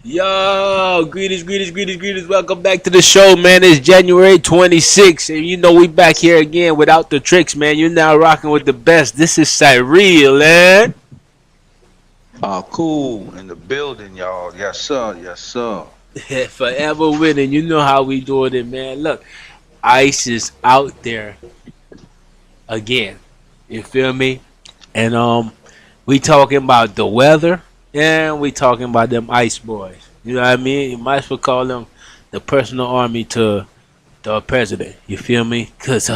Yo, greetings. Welcome back to the show, man. It's January 26th, and you know we back here again without the tricks, man. You're now rocking with the best. This is Cyril, man. Cool in the building, y'all. Yes, sir. Yes, sir. Forever winning. You know how we doing it, man. Look, ice is out there again. You feel me? And we talking about the weather, and we talking about them ice boys. You know what I mean? You might as well call them the personal army to the president. You feel me? Cause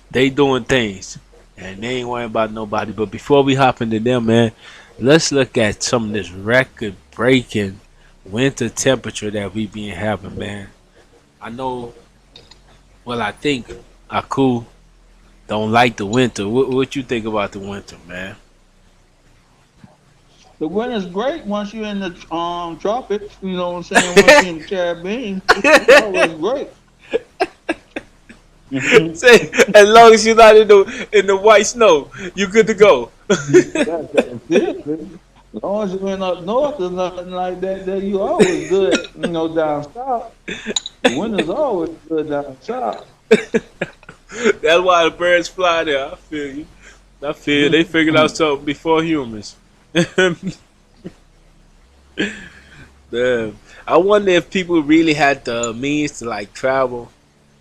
they doing things, and they ain't worrying about nobody. But before we hop into them, man, let's look at some of this record-breaking winter temperature that we been having, man. I know. Well, I think Aku don't like the winter. What you think about the winter, man? The winter's great once you're in the tropics. You know what I'm saying? Once you're in the Caribbean, it's always great. Say, as long as you're not in the white snow, you good to go. That's it. As long as you're in up north or nothing like that, then you always good. Down south. The winter's always good down south. That's why the birds fly there. I feel you. I feel they figured out something before humans. Damn. I wonder if people really had the means to like travel.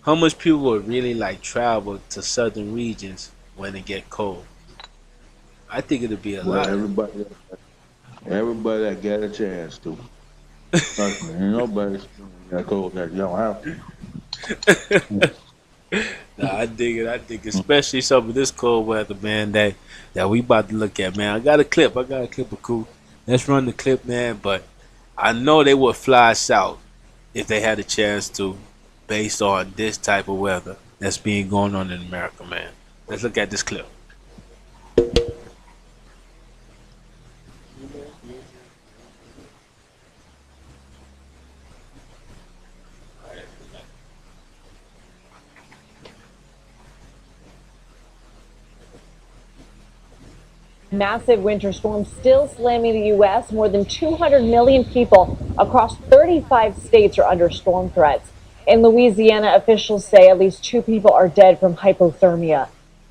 How much people would really like travel to southern regions when it get cold? I think it'd be a Well, lot. everybody that got a chance to. Trust me, ain't nobody that cold that you don't have to. Nah, I dig it. I think especially some of this cold weather, man, that we about to look at, man. I got a clip. Of cool. Let's run the clip, man. But I know they would fly south if they had a chance to, based on this type of weather that's being going on in America, man. Let's look at this clip. Massive winter storm still slamming the U.S. More than 200 million people across 35 states are under storm threats. In Louisiana, officials say at least 2 people are dead from hypothermia.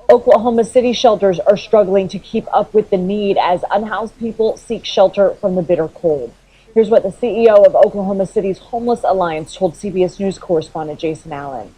Oklahoma City shelters are struggling to keep up with the need as unhoused people seek shelter from the bitter cold. Here's what the CEO of Oklahoma City's Homeless Alliance told CBS News correspondent Jason Allen.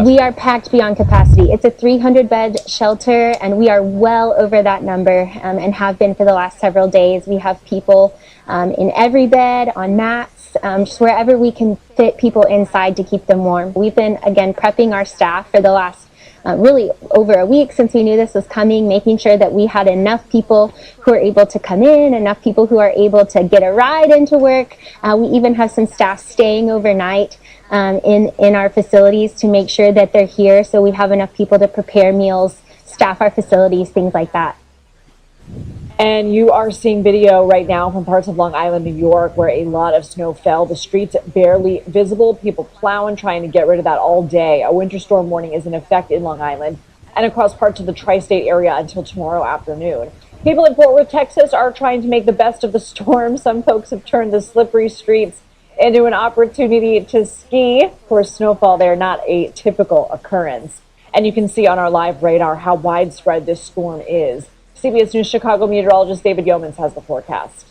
We are packed beyond capacity. It's a 300-bed shelter, and we are well over that number and have been for the last several days. We have people in every bed, on mats, just wherever we can fit people inside to keep them warm. We've been, again, prepping our staff for the last really over a week since we knew this was coming, making sure that we had enough people who are able to come in, enough people who are able to get a ride into work. We even have some staff staying overnight in our facilities to make sure that they're here, so we have enough people to prepare meals, staff our facilities, things like that. And you are seeing video right now from parts of Long Island, New York, where a lot of snow fell. The streets barely visible, people plowing, trying to get rid of that all day. A winter storm warning is in effect in Long Island and across parts of the tri-state area until tomorrow afternoon. People in Fort Worth, Texas are trying to make the best of the storm. Some folks have turned the slippery streets into an opportunity to ski. Of course, snowfall there, not a typical occurrence. And you can see on our live radar how widespread this storm is. CBS News Chicago meteorologist David Yeomans has the forecast.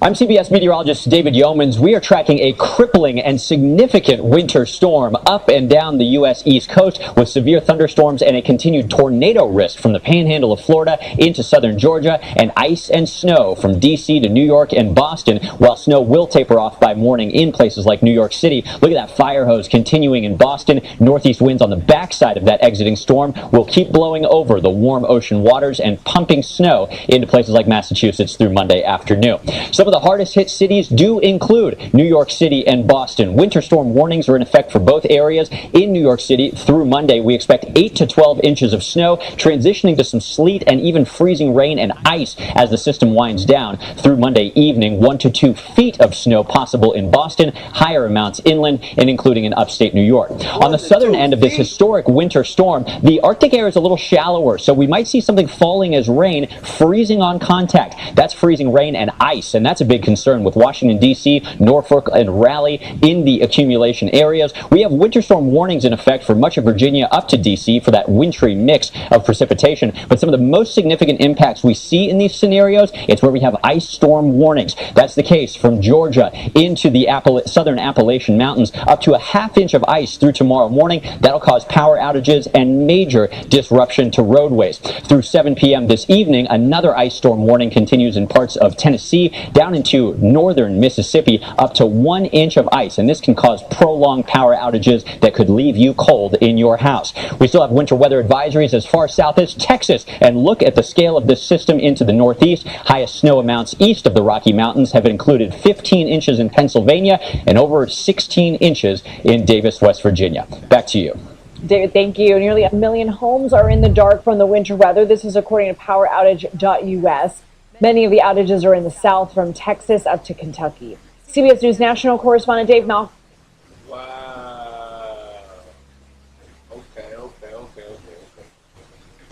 I'm CBS meteorologist David Yeomans. We are tracking a crippling and significant winter storm up and down the U.S. East Coast with severe thunderstorms and a continued tornado risk from the panhandle of Florida into southern Georgia, and ice and snow from D.C. to New York and Boston, while snow will taper off by morning in places like New York City. Look at that fire hose continuing in Boston. Northeast winds on the backside of that exiting storm will keep blowing over the warm ocean waters and pumping snow into places like Massachusetts through Monday afternoon. Some of the hardest hit cities do include New York City and Boston. Winter storm warnings are in effect for both areas. In New York City through Monday, we expect 8 to 12 inches of snow, transitioning to some sleet and even freezing rain and ice as the system winds down. Through Monday evening, 1 to 2 feet of snow possible in Boston, higher amounts inland and including in upstate New York. On the southern end of this historic winter storm, the Arctic air is a little shallower, so we might see something falling as rain, freezing on contact. That's freezing rain and ice, and that's that's a big concern with Washington, D.C., Norfolk, and Raleigh in the accumulation areas. We have winter storm warnings in effect for much of Virginia up to D.C. for that wintry mix of precipitation. But some of the most significant impacts we see in these scenarios, it's where we have ice storm warnings. That's the case from Georgia into the southern Appalachian Mountains, up to a half-inch of ice through tomorrow morning. That'll cause power outages and major disruption to roadways. Through 7 p.m. this evening, another ice storm warning continues in parts of Tennessee down into northern Mississippi, up to 1 inch of ice, and this can cause prolonged power outages that could leave you cold in your house. We still have winter weather advisories as far south as Texas, and look at the scale of this system into the northeast. Highest snow amounts east of the Rocky Mountains have included 15 inches in Pennsylvania and over 16 inches in Davis, West Virginia. Back to you. David, thank you. Nearly 1 million homes are in the dark from the winter weather. This is according to PowerOutage.us. Many of the outages are in the south, from Texas up to Kentucky. CBS News national correspondent Dave Malcolm. Wow. Okay.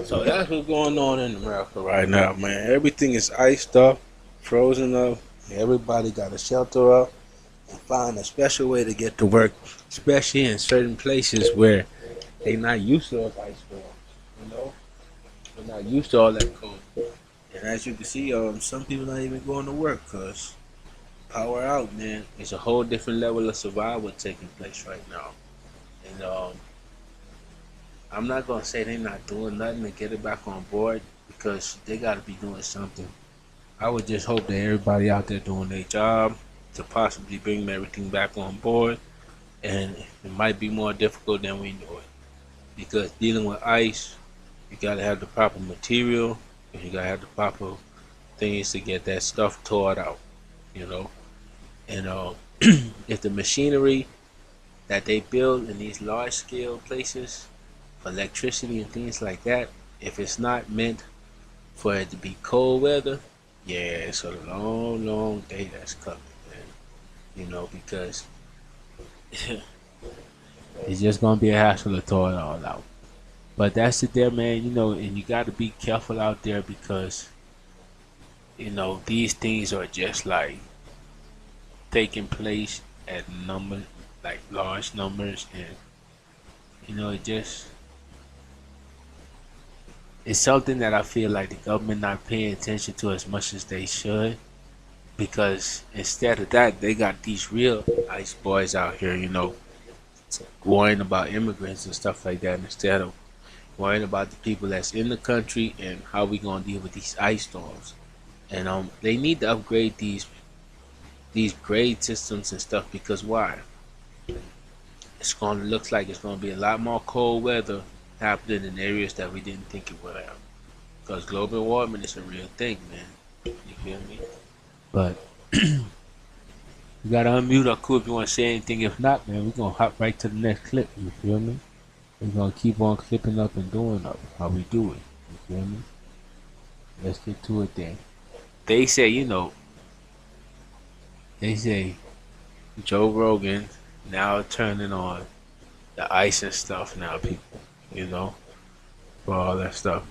So that's what's going on in America right now, man. Everything is iced up, frozen up. Everybody got to shelter up and find a special way to get to work, especially in certain places where they're not used to those ice storms. You know, they're not used to all that cold. And as you can see, some people not even going to work because power out, man. It's a whole different level of survival taking place right now. And I'm not gonna say they're not doing nothing to get it back on board, because they got to be doing something. I would just hope that everybody out there doing their job to possibly bring everything back on board. And it might be more difficult than we know it, because dealing with ice, you gotta have the proper material, and you gotta have the proper things to get that stuff tore out, you know. And if the machinery that they build in these large scale places for electricity and things like that, if it's not meant for it to be cold weather, yeah, it's a long day that's coming, man. You know, because it's just gonna be a hassle to thaw it all out. But that's it there, man. You know, and you got to be careful out there, because you know these things are just like taking place at large numbers, and you know it's something that I feel like the government not paying attention to as much as they should, because instead of that, they got these real ice boys out here, you know, worrying about immigrants and stuff like that, instead of worrying about the people that's in the country and how we gonna deal with these ice storms. And they need to upgrade these grade systems and stuff, because why? Looks like it's gonna be a lot more cold weather happening in areas that we didn't think it would have. Because global warming is a real thing, man. You feel me? But you gotta unmute our crew if you want to say anything. If not, man, we're gonna hop right to the next clip. You feel me? We're gonna keep on clipping up and doing up how we do it. You feel me? Let's get to it then. They say, Joe Rogan now turning on the ice and stuff now, people, for all that stuff,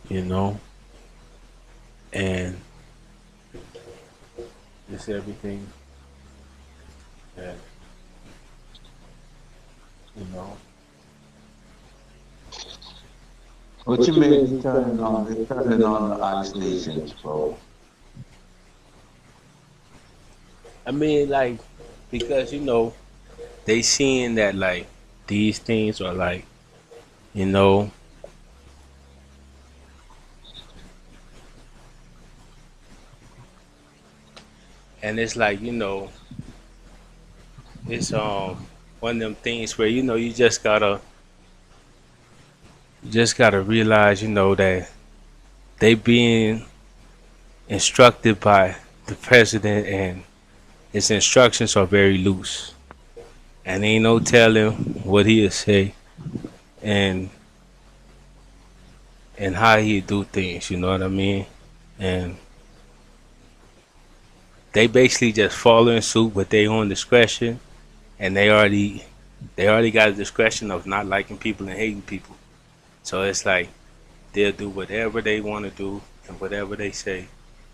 and just everything that, What you mean he's turning on? He's turning on the ice stations, bro. I mean, like, because they seeing that like these things are like, and it's like, it's one of them things where you just gotta realize that they being instructed by the president, and his instructions are very loose, and ain't no telling what he'll say and how he do things, you know what I mean? And they basically just following suit with their own discretion, and they already got a discretion of not liking people and hating people. So it's like they'll do whatever they want to do and whatever they say,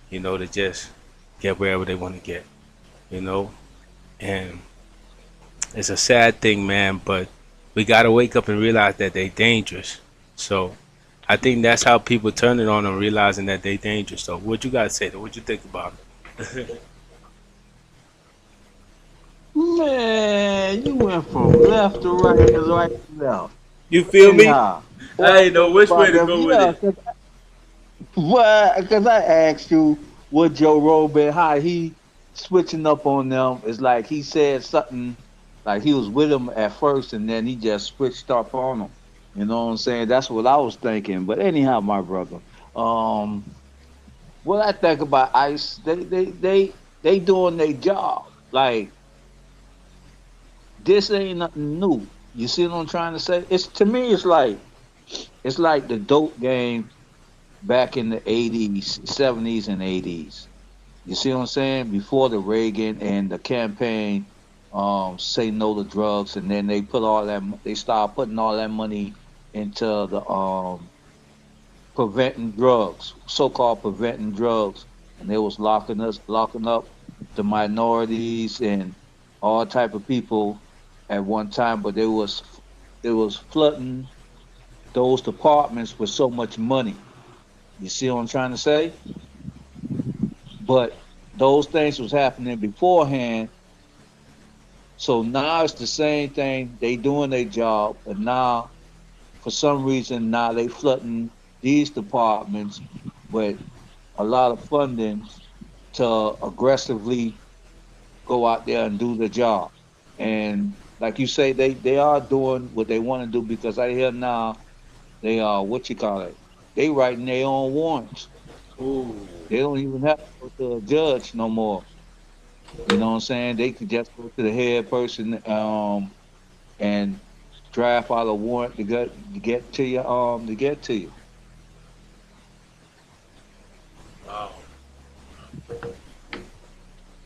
to just get wherever they want to get, you know. And it's a sad thing, man, but we gotta wake up and realize that they dangerous. So I think that's how people turn it on and realizing that they dangerous. So what you guys say? Though? What you think about it? Man, you went from left to right to right to left. You feel me? Anyhow, what I I ain't know think which way about to them, go with yeah, it. because I asked you what Joe Rogan, how he switching up on them. It's like he said something, like he was with them at first, and then he just switched up on them. You know what I'm saying? That's what I was thinking. But anyhow, my brother, um, what I think about ICE, they doing their job. Like this ain't nothing new. You see what I'm trying to say? It's to me, it's like the dope game back in the 80s, 70s, and 80s. You see what I'm saying? Before the Reagan and the campaign, say no to drugs, and then they put all that, they start putting all that money into the preventing drugs, so-called preventing drugs, and they was locking up the minorities and all type of people at one time, but they was flooding those departments with so much money. You see what I'm trying to say? But those things was happening beforehand. So now it's the same thing. They doing their job, but now for some reason now they flooding these departments with a lot of funding to aggressively go out there and do the job. And like you say, they are doing what they want to do because I hear now they are what you call it. They writing their own warrants. Ooh, They don't even have to go to a judge no more. You know what I'm saying? They could just go to the head person and draft out a warrant to get to you to get to you. wow.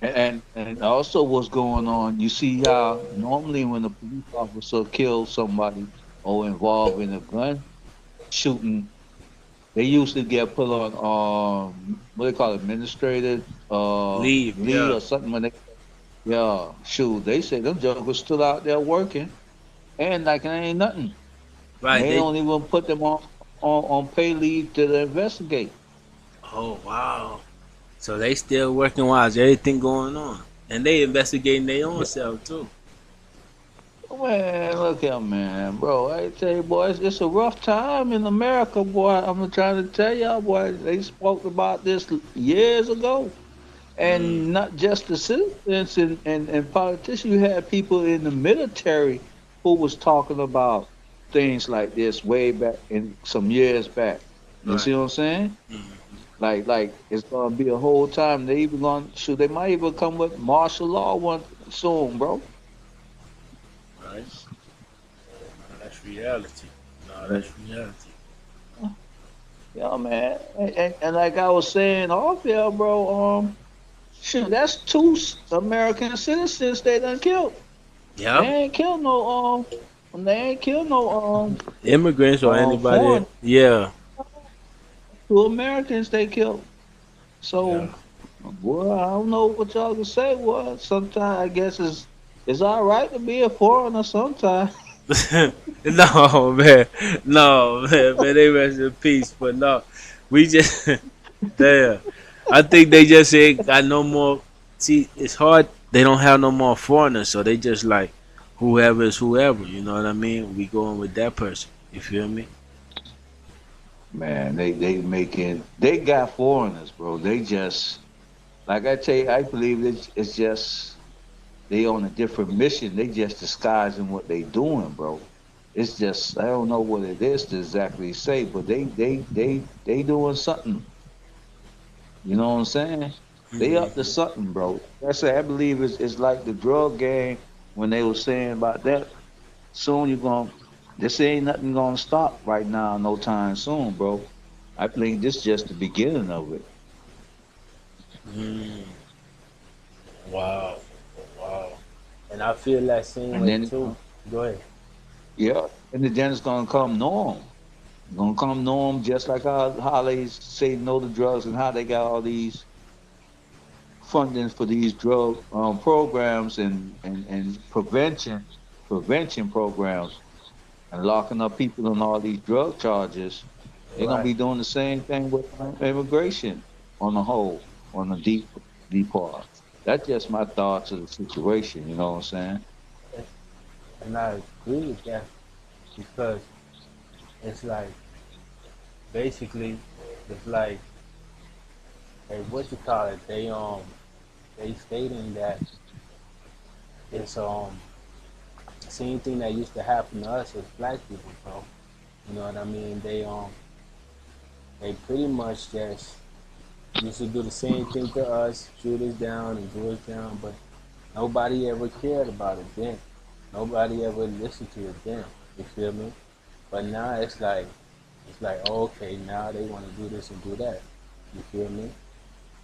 And also what's going on, you see how normally when a police officer kills somebody or involved in a gun shooting, they usually get put on what they call it, administrative Leave, leave yeah. or something when they yeah, shoot, they say them jokers still out there working and like it ain't nothing. And Right, they they don't even put them on pay leave to investigate. oh wow. So they still working while there's everything going on. And they investigating their own self too. Man, look here, man, bro. I tell you, boy, it's a rough time in America, boy. I'm trying to tell y'all, boy. They spoke about this years ago, Mm, and not just the citizens and politicians. You had people in the military who was talking about things like this way back in some years back. You right. see what I'm saying? Mm, Like it's gonna be a whole time. They even gonna shoot. They might even come with martial law one soon, bro. right. No, that's reality. No, that's reality. Yeah, man. And like I was saying off here, bro, shoot, that's American citizens they done killed. They Yep. ain't killed no they ain't killed no Immigrants or anybody. foreign Yeah. two Americans they killed. Yeah. So boy, I don't know what y'all can say. Well, sometimes I guess it's all right to be a foreigner sometimes. No man. No man. Man, they rest in peace. But no. We just damn. I think they just ain't got no more. See, it's hard. They don't have no more foreigners, so they just like whoever is whoever. You know what I mean? We going with that person. You feel me? Man, they got foreigners, bro. They just like I tell you, I believe it's just they on a different mission. They just disguising what they doing, bro. It's just I don't know what it is to exactly say, but they doing something. You know what I'm saying? They up to Hmm. something, bro. That's I believe it's like the drug game when they were saying about that. Soon you're going this ain't nothing gonna stop right now, no time soon, bro. I think this is just the beginning of it. Mm. Wow. Wow. And I feel that same And way then too. Go ahead. yeah, and then it's gonna come norm. Gonna come norm just like how they say no to drugs and how they got all these funding for these drug programs and prevention programs and locking up people on all these drug charges, they're gonna Right. be doing the same thing with immigration on the whole, on the deep part. That's just my thoughts of the situation. You know what I'm saying? And I agree with that because it's like basically it's like what you call it? They stating that it's same thing that used to happen to us as black people, bro. You know what I mean? They pretty much just used to do the same thing to us, shoot us down and do us down, but nobody ever cared about it then. Nobody ever listened to it then. You feel me? But now it's like oh, okay, now they want to do this and do that. You feel me?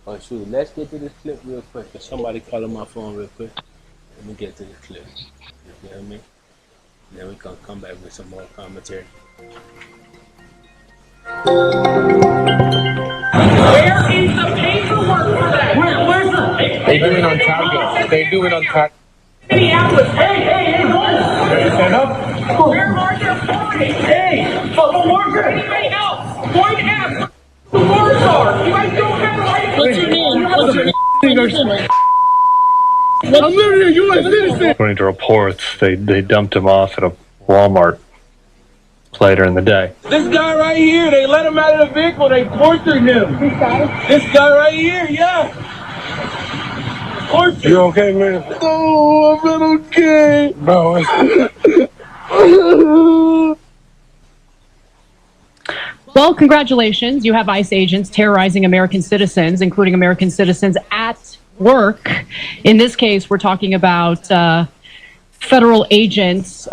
Oh shoot, let's get to this clip real quick. Cause somebody calling my phone real quick. Let me get to the clip. You feel me? Then we can come back with some more commentary. Where is the paperwork for that? Where's the? They do it on target. They do it on target. Minneapolis. Hey, boys. Stand up. Where are your parties? Hey, the workers. Anybody else? Point F. The wars are. You guys don't have the right. What's your name? What's your name? I'm literally a U.S. citizen. According to reports, they dumped him off at a Walmart later in the day. This guy right here, they let him out of the vehicle. They tortured him. This guy right here, yeah. Torture. You okay, man? No, I'm not okay. Bro, Well, congratulations. You have ICE agents terrorizing American citizens, including American citizens at work. In this case, we're talking about federal agents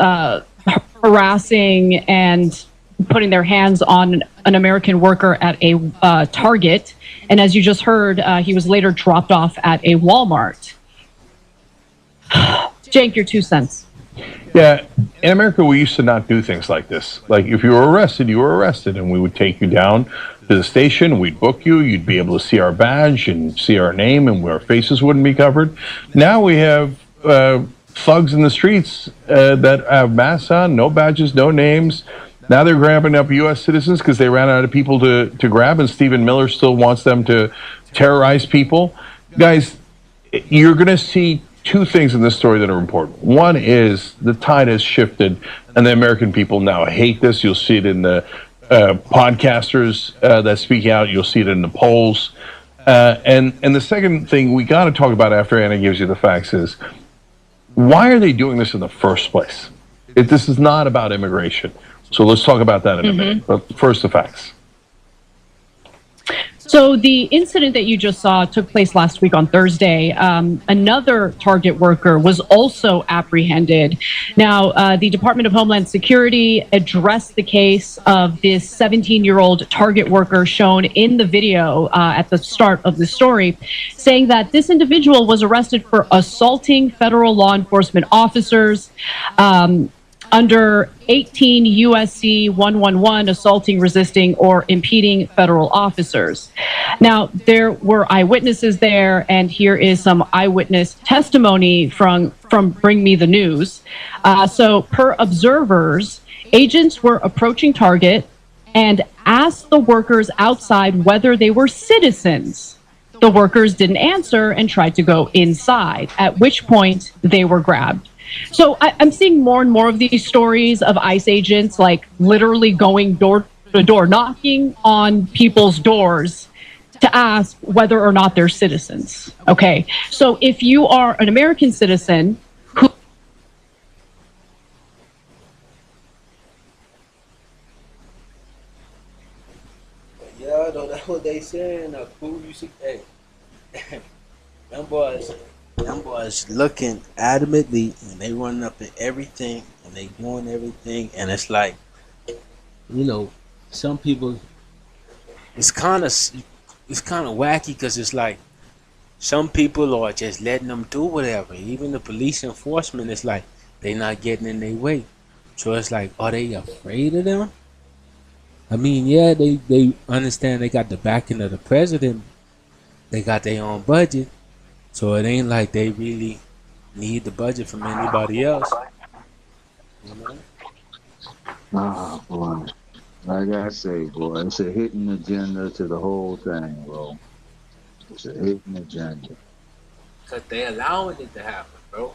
harassing and putting their hands on an American worker at a Target. And as you just heard, he was later dropped off at a Walmart. Jake, your 2 cents. Yeah, in America, we used to not do things like this. Like, if you were arrested, you were arrested, and we would take you down to the station, we'd book you, you'd be able to see our badge and see our name, and our faces wouldn't be covered. Now we have thugs in the streets that have masks on, no badges, no names. Now they're grabbing up U.S. citizens because they ran out of people to grab, and Stephen Miller still wants them to terrorize people. Guys, you're going to see two things in this story that are important. One is the tide has shifted, and the American people now hate this. You'll see it in the podcasters that speak out. You'll see it in the polls. And the second thing we got to talk about after Anna gives you the facts is, why are they doing this in the first place? This is not about immigration. So let's talk about that in a minute. But first, the facts. So the incident that you just saw took place last week on Thursday. Another Target worker was also apprehended. Now, the Department of Homeland Security addressed the case of this 17-year-old Target worker shown in the video at the start of the story, saying that this individual was arrested for assaulting federal law enforcement officers. Under 18 USC 111, assaulting, resisting, or impeding federal officers. Now, there were eyewitnesses there, and here is some eyewitness testimony from Bring Me the News. So, per observers, agents were approaching Target and asked the workers outside whether they were citizens. The workers didn't answer and tried to go inside, at which point they were grabbed. So I'm seeing more and more of these stories of ICE agents, like literally going door to door, knocking on people's doors to ask whether or not they're citizens. Okay, so if you are an American citizen who... Yeah, though, that's what they saying. Cool, you see, hey, them boys looking adamantly, and they running up at everything, and they doing everything, and it's like, you know, some people, it's kind of wacky because it's like some people are just letting them do whatever. Even the police enforcement is like they not getting in their way. So it's like, are they afraid of them? I mean, yeah, they understand they got the backing of the president. They got their own budget. So it ain't like they really need the budget from anybody else. You know? Ah, boy. Like I say, boy, it's a hidden agenda to the whole thing, bro. It's a hidden agenda. Because they allowing it to happen, bro.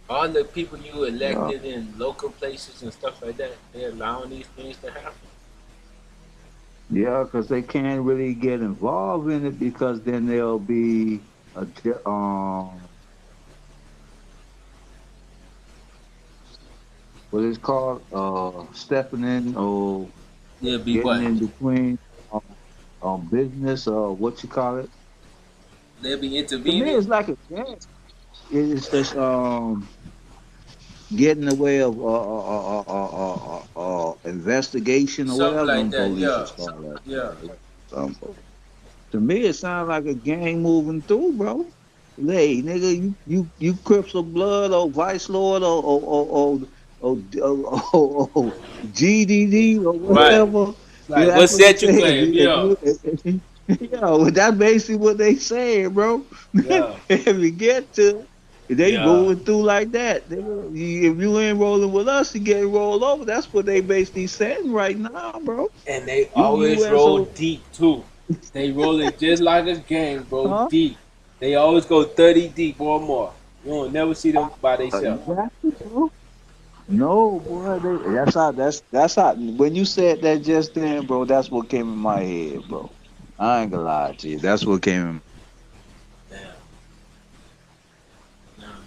All the people you Yeah. elected in local places and stuff like that, they're allowing these things to happen. Yeah, because they can't really get involved in it because then there'll be what is called stepping in or They'll be getting what? in between business or what you call it. They'll be To me, intervening. it's like a game. It's just get in the way of investigation or Something whatever like them that, police yeah. is called. Yeah. To me, it sounds like a gang moving through, bro. Hey, nigga, you Crips of Blood or Vice Lord or GDD or Right. whatever. Yeah, Like, what that's what it set you said. claim? Yeah. Yo, that's basically what they saying, bro. Yeah. If you get to they Yeah. moving through like that. If you ain't rolling with us, you get rolled over. That's what they basically saying right now, bro. And they You always roll USO, deep, too. They roll it just like a gang, bro, huh? deep. They always go 30 deep or more. You don't never see them by themselves. Exactly, bro. No, boy, that's how. When you said that just then, bro, that's what came in my head, bro. I ain't gonna lie to you. That's what came in. Damn. Damn.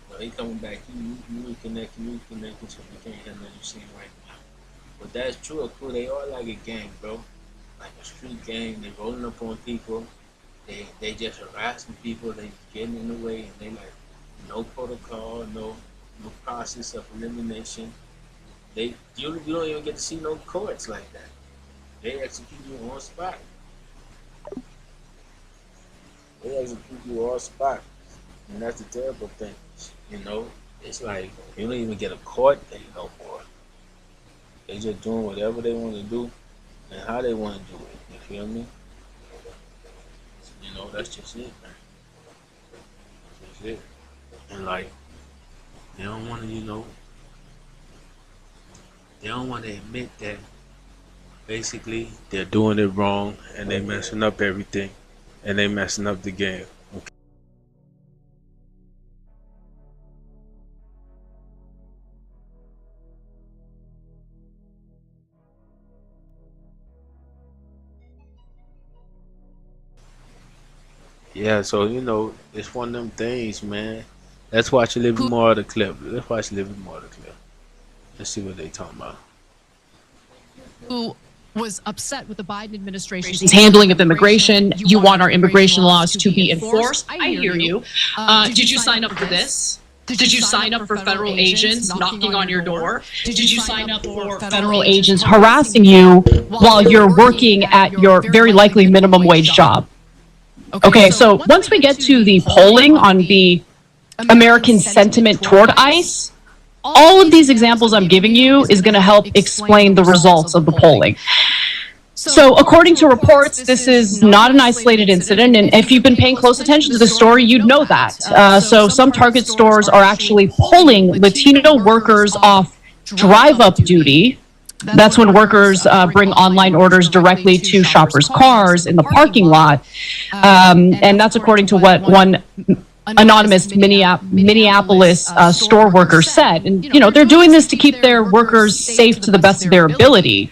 Well, he coming back. You reconnecting, so we can't hear nothing you saying right now. But that's true, cool. They are like a gang, bro. Like a street gang. They rolling up on people. They just harassing people. They getting in the way, and they like no protocol, no process of elimination. You don't even get to see no courts like that. They execute you on spot. They execute you on spot, and that's the terrible thing. You know, it's like you don't even get a court date no more. They just doing whatever they want to do and how they want to do it. You feel me? You know, that's just it, man. That's just it. And like, they don't want to, they don't want to admit that basically they're doing it wrong and they messing up everything and they messing up the game. Okay. Yeah, so it's one of them things, man. Let's watch a little bit more of the clip. Let's watch a little bit more of the clip. Let's see what they talking about. Who was upset with the Biden administration's handling of immigration. You want our immigration laws to be enforced. I hear you. Did you sign up for this? Did you sign up for federal agents knocking on your door? Did you sign up for federal agents harassing you while you're working at your very likely minimum wage job? Okay, so once we get to the polling on the American sentiment toward ICE, all of these examples I'm giving you is going to help explain the results of the polling. So according to reports, this is not an isolated incident, and if you've been paying close attention to the story, you'd know that. So some Target stores are actually pulling Latino workers off drive-up duty. That's when workers bring online orders directly to shoppers' cars in the parking lot. And that's according to what one anonymous Minneapolis store worker said. And, they're doing this to keep their workers safe to the best of their ability,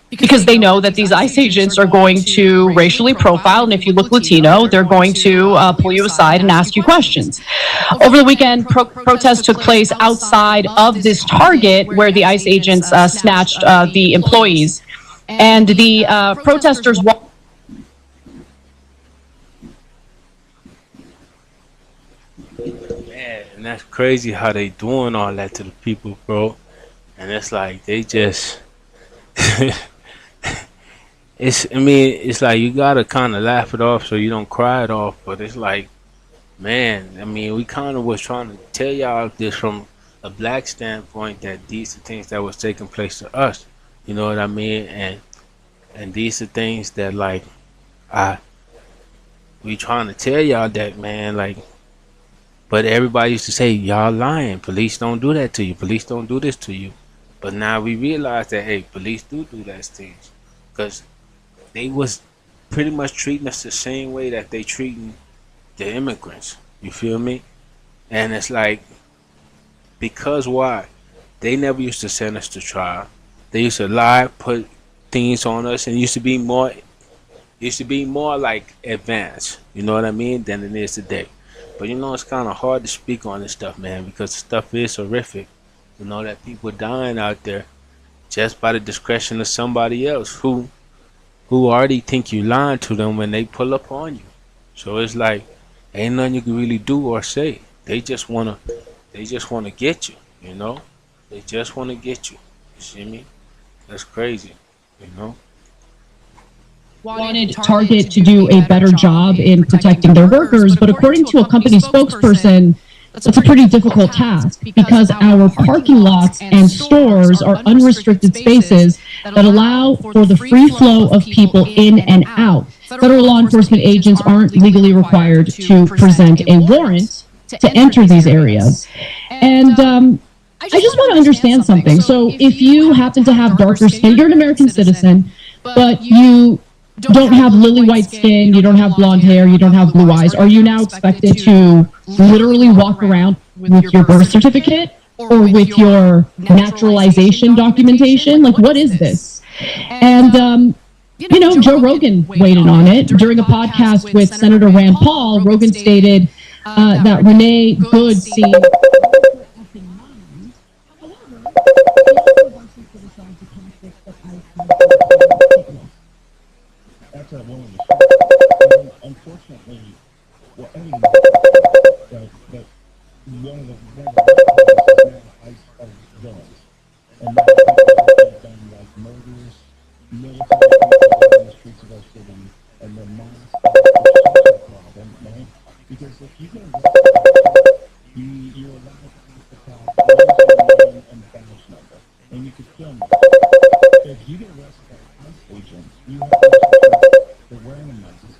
because they know that these ICE agents are going to racially profile, and if you look Latino, they're going to pull you aside and ask you questions. Over the weekend, protests took place outside of this Target where the ICE agents snatched the employees, and the protesters Man, and that's crazy how they doing all that to the people, bro. And it's like they just it's like you gotta kind of laugh it off so you don't cry it off, but it's like, man, we kind of was trying to tell y'all this from a black standpoint, that these are things that was taking place to us, you know what I mean? And these are things that, like, We trying to tell y'all that, man. Like, but everybody used to say y'all lying. Police don't do that to you. Police don't do this to you. But now we realize that hey, police do that things, because they was pretty much treating us the same way that they treating the immigrants. You feel me? And it's like, because why? They never used to send us to trial. They used to lie, put things on us, and used to be more like advanced. You know what I mean? Than it is today. But you know, it's kind of hard to speak on this stuff, man, because the stuff is horrific. You know that people dying out there just by the discretion of somebody else who already think you lying to them when they pull up on you. So it's like ain't nothing you can really do or say. They just wanna get you, you know? They just wanna get you. You see me? That's crazy, you know? Wanted Target to do a better job in protecting their workers, but according to a company spokesperson, that's a pretty difficult task because our parking lots and stores are unrestricted spaces that allow for the free flow of people in and out. Federal law enforcement agents aren't legally required to present a warrant to enter these areas. And I just want to understand something. So if you happen to have darker skin, you're an American citizen, but you don't have lily white skin, you don't have blonde hair, you don't have blue eyes, are you now expected to literally walk around with your birth certificate or with your naturalization documentation? Like, what is this? And, you know, Joe Rogan weighed in on it. During a podcast with Senator Rand Paul, Rogan stated that Renee Good seemed... That's a one of the unfortunately, well, anyone that one of the is now ICE of villains. And now people have done like murders, military people in the streets of our city, and the mass problem, right? Because if you get arrested, you're allowed to ask the cop, what is your name and badge number? And you could film it. If you get arrested by ICE agents, you have the randomizers,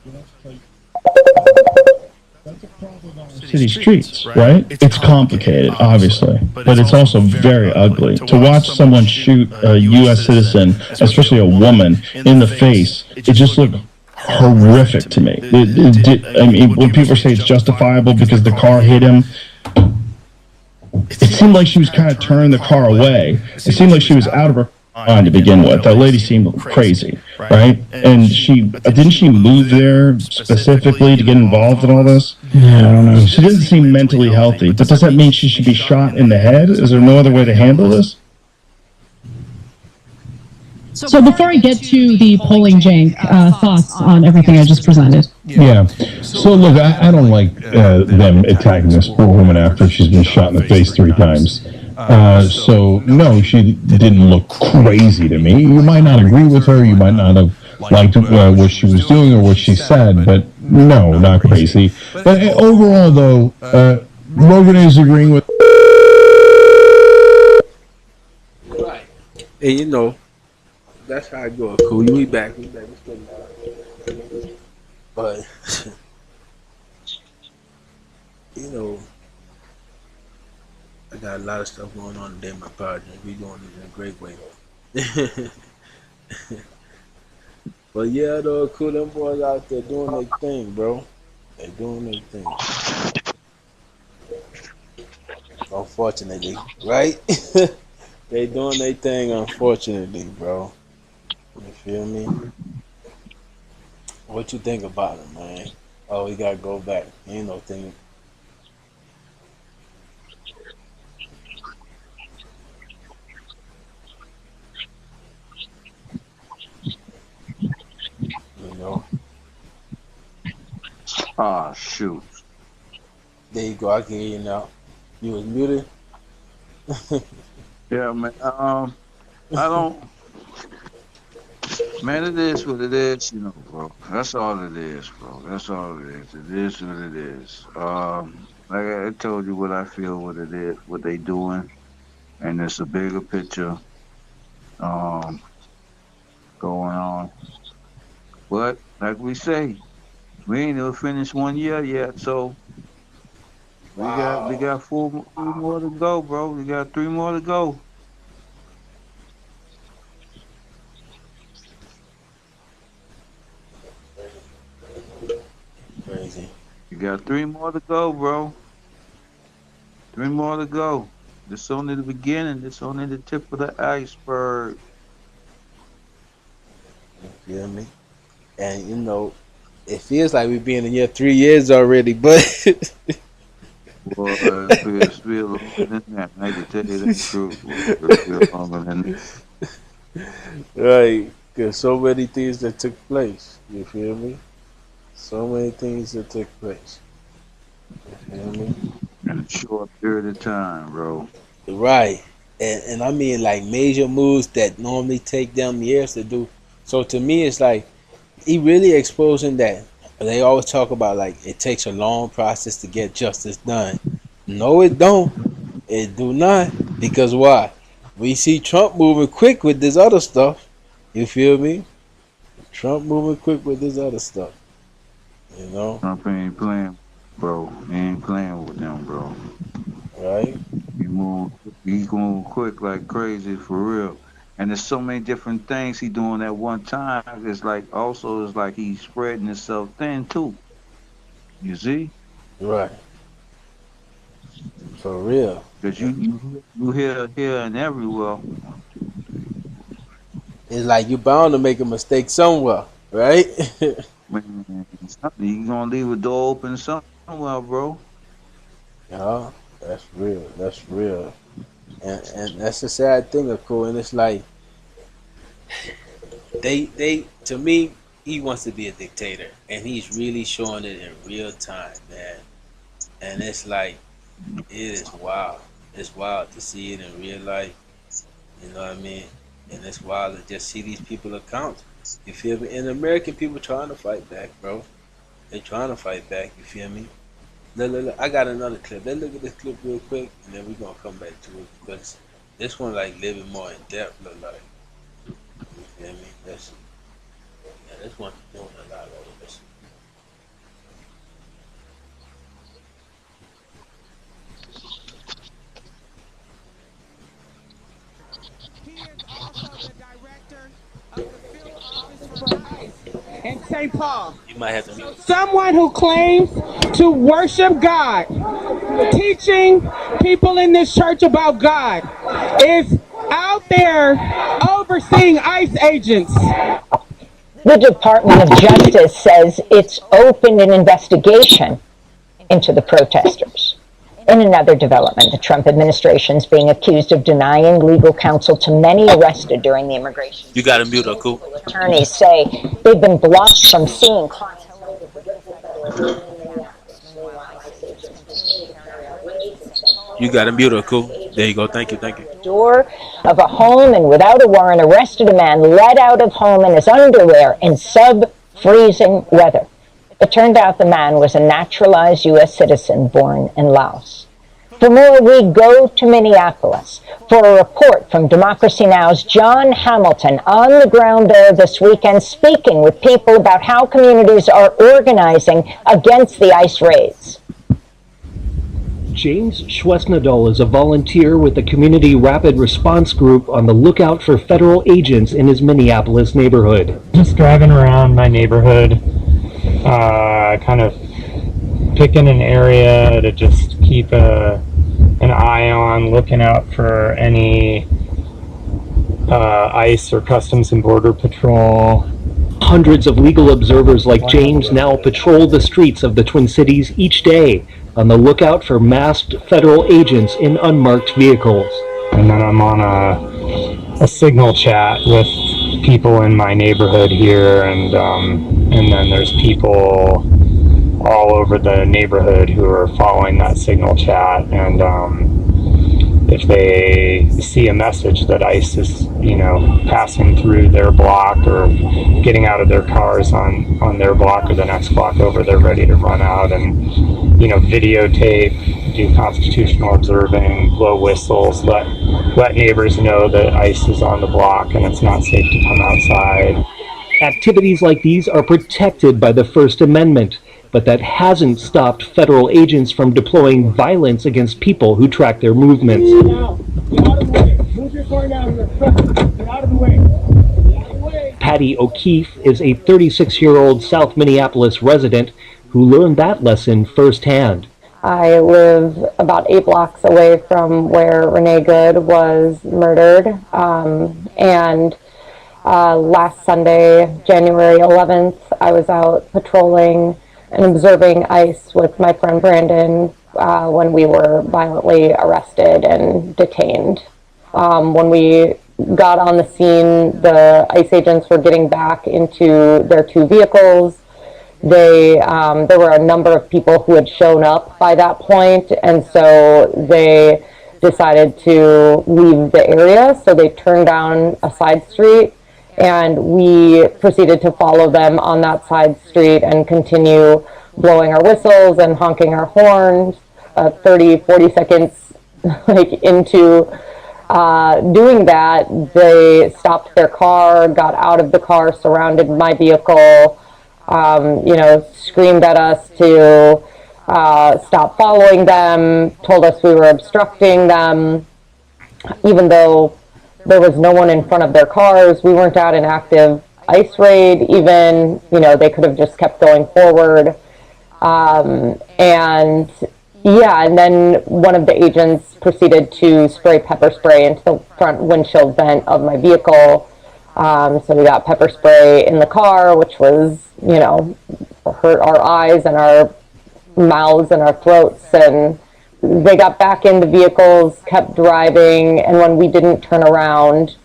that's a problem on city streets, right? It's complicated, obviously, but it's also very ugly. To watch someone shoot a U.S. citizen, especially a woman, in the face, it just looked horrific to me. I mean, when people say it's justifiable because the car hit him, it seemed like she was kind of turning the car away. It seemed like she was out of her mind to begin with. That lady seemed crazy, right? And didn't she move there specifically to get involved in all this? Yeah, I don't know. She doesn't seem mentally healthy, but does that mean she should be shot in the head? Is there no other way to handle this? So before I get to the polling, Jank, thoughts on everything I just presented? Yeah. So look, I don't like them attacking this poor woman after she's been shot in the face 3 times. So no, she didn't look crazy to me. You might not agree with her. You might not have liked what she was doing or what she said, but no, not crazy. But overall, though, Rogan is agreeing with. Right. And you know, that's how I go. Cool. We back. But you know, I got a lot of stuff going on today in my project. We doing it in a great way. But yeah, though, cool. Them boys out there doing their thing, bro. They doing their thing. Unfortunately, right? They doing their thing, unfortunately, bro. You feel me? What you think about it, man? Oh, we gotta go back. Ain't no thing. You know? Ah, shoot. There you go. I can hear you now. You was muted. Yeah, man. I don't. Man, it is what it is, you know, bro. That's all it is, bro. That's all it is. It is what it is. Like I told you what I feel, what it is, what they doing, and it's a bigger picture, going on. But like we say, We ain't even finished 1 year yet, so we got three more to go, bro. We got 3 more to go. Crazy. You got 3 more to go, bro. 3 more to go. This only the beginning. This only the tip of the iceberg. You feel me? And you know, it feels like we've been in here 3 years already, but Boy, it's feel longer than that. I can tell you the truth. Boy. It feel longer than that. right, there's so many things that took place. You feel me? So many things that took place. You feel me? In a short period of time, bro. Right. And I mean like major moves that normally take them years to do. So to me it's like he really exposing that. They always talk about like it takes a long process to get justice done. No, it don't. It do not. Because why? We see Trump moving quick with this other stuff. You feel me? Trump moving quick with this other stuff. You know? Trump ain't playing, bro. He ain't playing with them, bro. Right? He move quick like crazy for real. And there's so many different things he doing at one time. It's like he's spreading himself thin too. You see? Right. For real. Cause you hear here and everywhere. It's like you bound to make a mistake somewhere, right? Man, you gonna leave a door open somewhere, bro. Yeah, that's real. That's real. And that's the sad thing, of course. And it's like they to me, he wants to be a dictator, and he's really showing it in real time, man. And it's like it is wild. It's wild to see it in real life. You know what I mean? And it's wild to just see these people account. You feel me? And American people trying to fight back, bro. They're trying to fight back. You feel me? Look, I got another clip. Let's look at this clip real quick, and then we're gonna come back to it because this one like living more in depth. Look like, you feel me? This one doing a lot of this. In St. Paul. You might have to mute. Someone who claims to worship God, teaching people in this church about God, is out there overseeing ICE agents. The Department of Justice says it's opened an investigation into the protesters. In another development, the Trump administration is being accused of denying legal counsel to many arrested during the immigration. You got to mute her, cool. Attorneys say they've been blocked from seeing clients. You got to mute her, cool. There you go. Thank you. Door of a home and without a warrant arrested a man led out of home in his underwear in sub-freezing weather. It turned out the man was a naturalized U.S. citizen born in Laos. For more, we go to Minneapolis for a report from Democracy Now!'s John Hamilton on the ground there this weekend, speaking with people about how communities are organizing against the ICE raids. James Schwesnadol is a volunteer with the Community Rapid Response Group on the lookout for federal agents in his Minneapolis neighborhood. Just driving around my neighborhood, kind of picking an area to just keep an eye on, looking out for any ICE or Customs and Border Patrol. Hundreds of legal observers like James now patrol the streets of the Twin Cities each day on the lookout for masked federal agents in unmarked vehicles. And then I'm on a signal chat with people in my neighborhood here, and then there's people all over the neighborhood who are following that signal chat, and if they see a message that ICE is, passing through their block or getting out of their cars on their block or the next block over, they're ready to run out and, videotape, do constitutional observing, blow whistles, let neighbors know that ICE is on the block and it's not safe to come outside. Activities like these are protected by the First Amendment, but that hasn't stopped federal agents from deploying violence against people who track their movements. Now, get out of the way. Move your car down here. Get out of the way. Get out of the way. Patty O'Keefe is a 36-year-old South Minneapolis resident who learned that lesson firsthand. I live about 8 blocks away from where Renee Good was murdered. And last Sunday, January 11th, I was out patrolling and observing ICE with my friend Brandon when we were violently arrested and detained. When we got on the scene, the ICE agents were getting back into their 2 vehicles. There were a number of people who had shown up by that point, and so they decided to leave the area. So they turned down a side street, and we proceeded to follow them on that side street and continue blowing our whistles and honking our horns. 30-40 seconds into doing that, they stopped their car, got out of the car, surrounded my vehicle, screamed at us to stop following them, told us we were obstructing them, even though there was no one in front of their cars. We weren't at an active ICE raid even, they could have just kept going forward. And then one of the agents proceeded to spray pepper spray into the front windshield vent of my vehicle. So we got pepper spray in the car, which was, hurt our eyes and our mouths and our throats. And they got back in the vehicles, kept driving, and when we didn't turn around,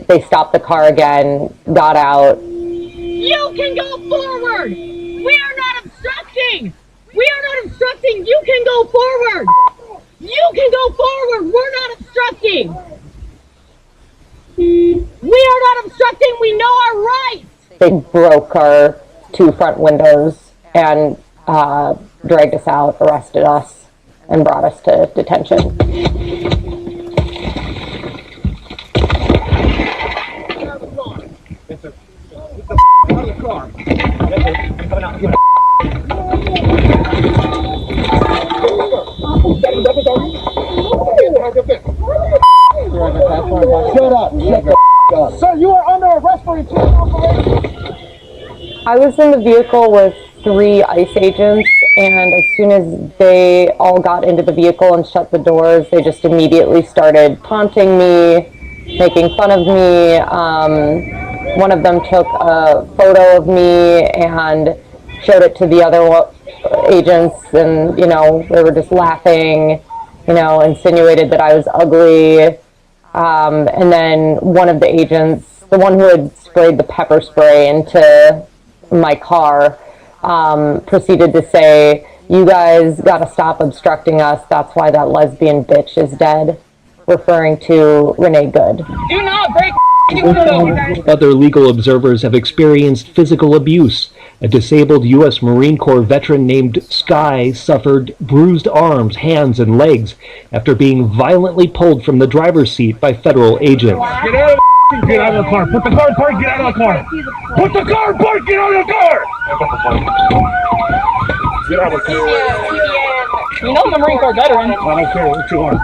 they stopped the car again, got out. You can go forward! We are not obstructing! We are not obstructing! You can go forward! You can go forward! We're not obstructing! We are not obstructing! We know our rights! They broke our 2 front windows and dragged us out, arrested us, and brought us to detention. Shut up. Sir, you are under arrest for intent operation. I was in the vehicle with 3 ICE agents, and as soon as they all got into the vehicle and shut the doors, they just immediately started taunting me, making fun of me. One of them took a photo of me and showed it to the other agents, and they were just laughing, insinuated that I was ugly. And then one of the agents, the one who had sprayed the pepper spray into my car, proceeded to say, "You guys got to stop obstructing us. That's why that lesbian bitch is dead," referring to Renee Good. Do not break Other legal observers have experienced physical abuse. A disabled U.S. Marine Corps veteran named Sky suffered bruised arms, hands, and legs after being violently pulled from the driver's seat by federal agents. Get out of the car. Put the car in park. Get out of the car. Put the car in park. Get out of the car. Get out of the car. You know I'm a Marine Corps veteran. I don't care. It's too hard.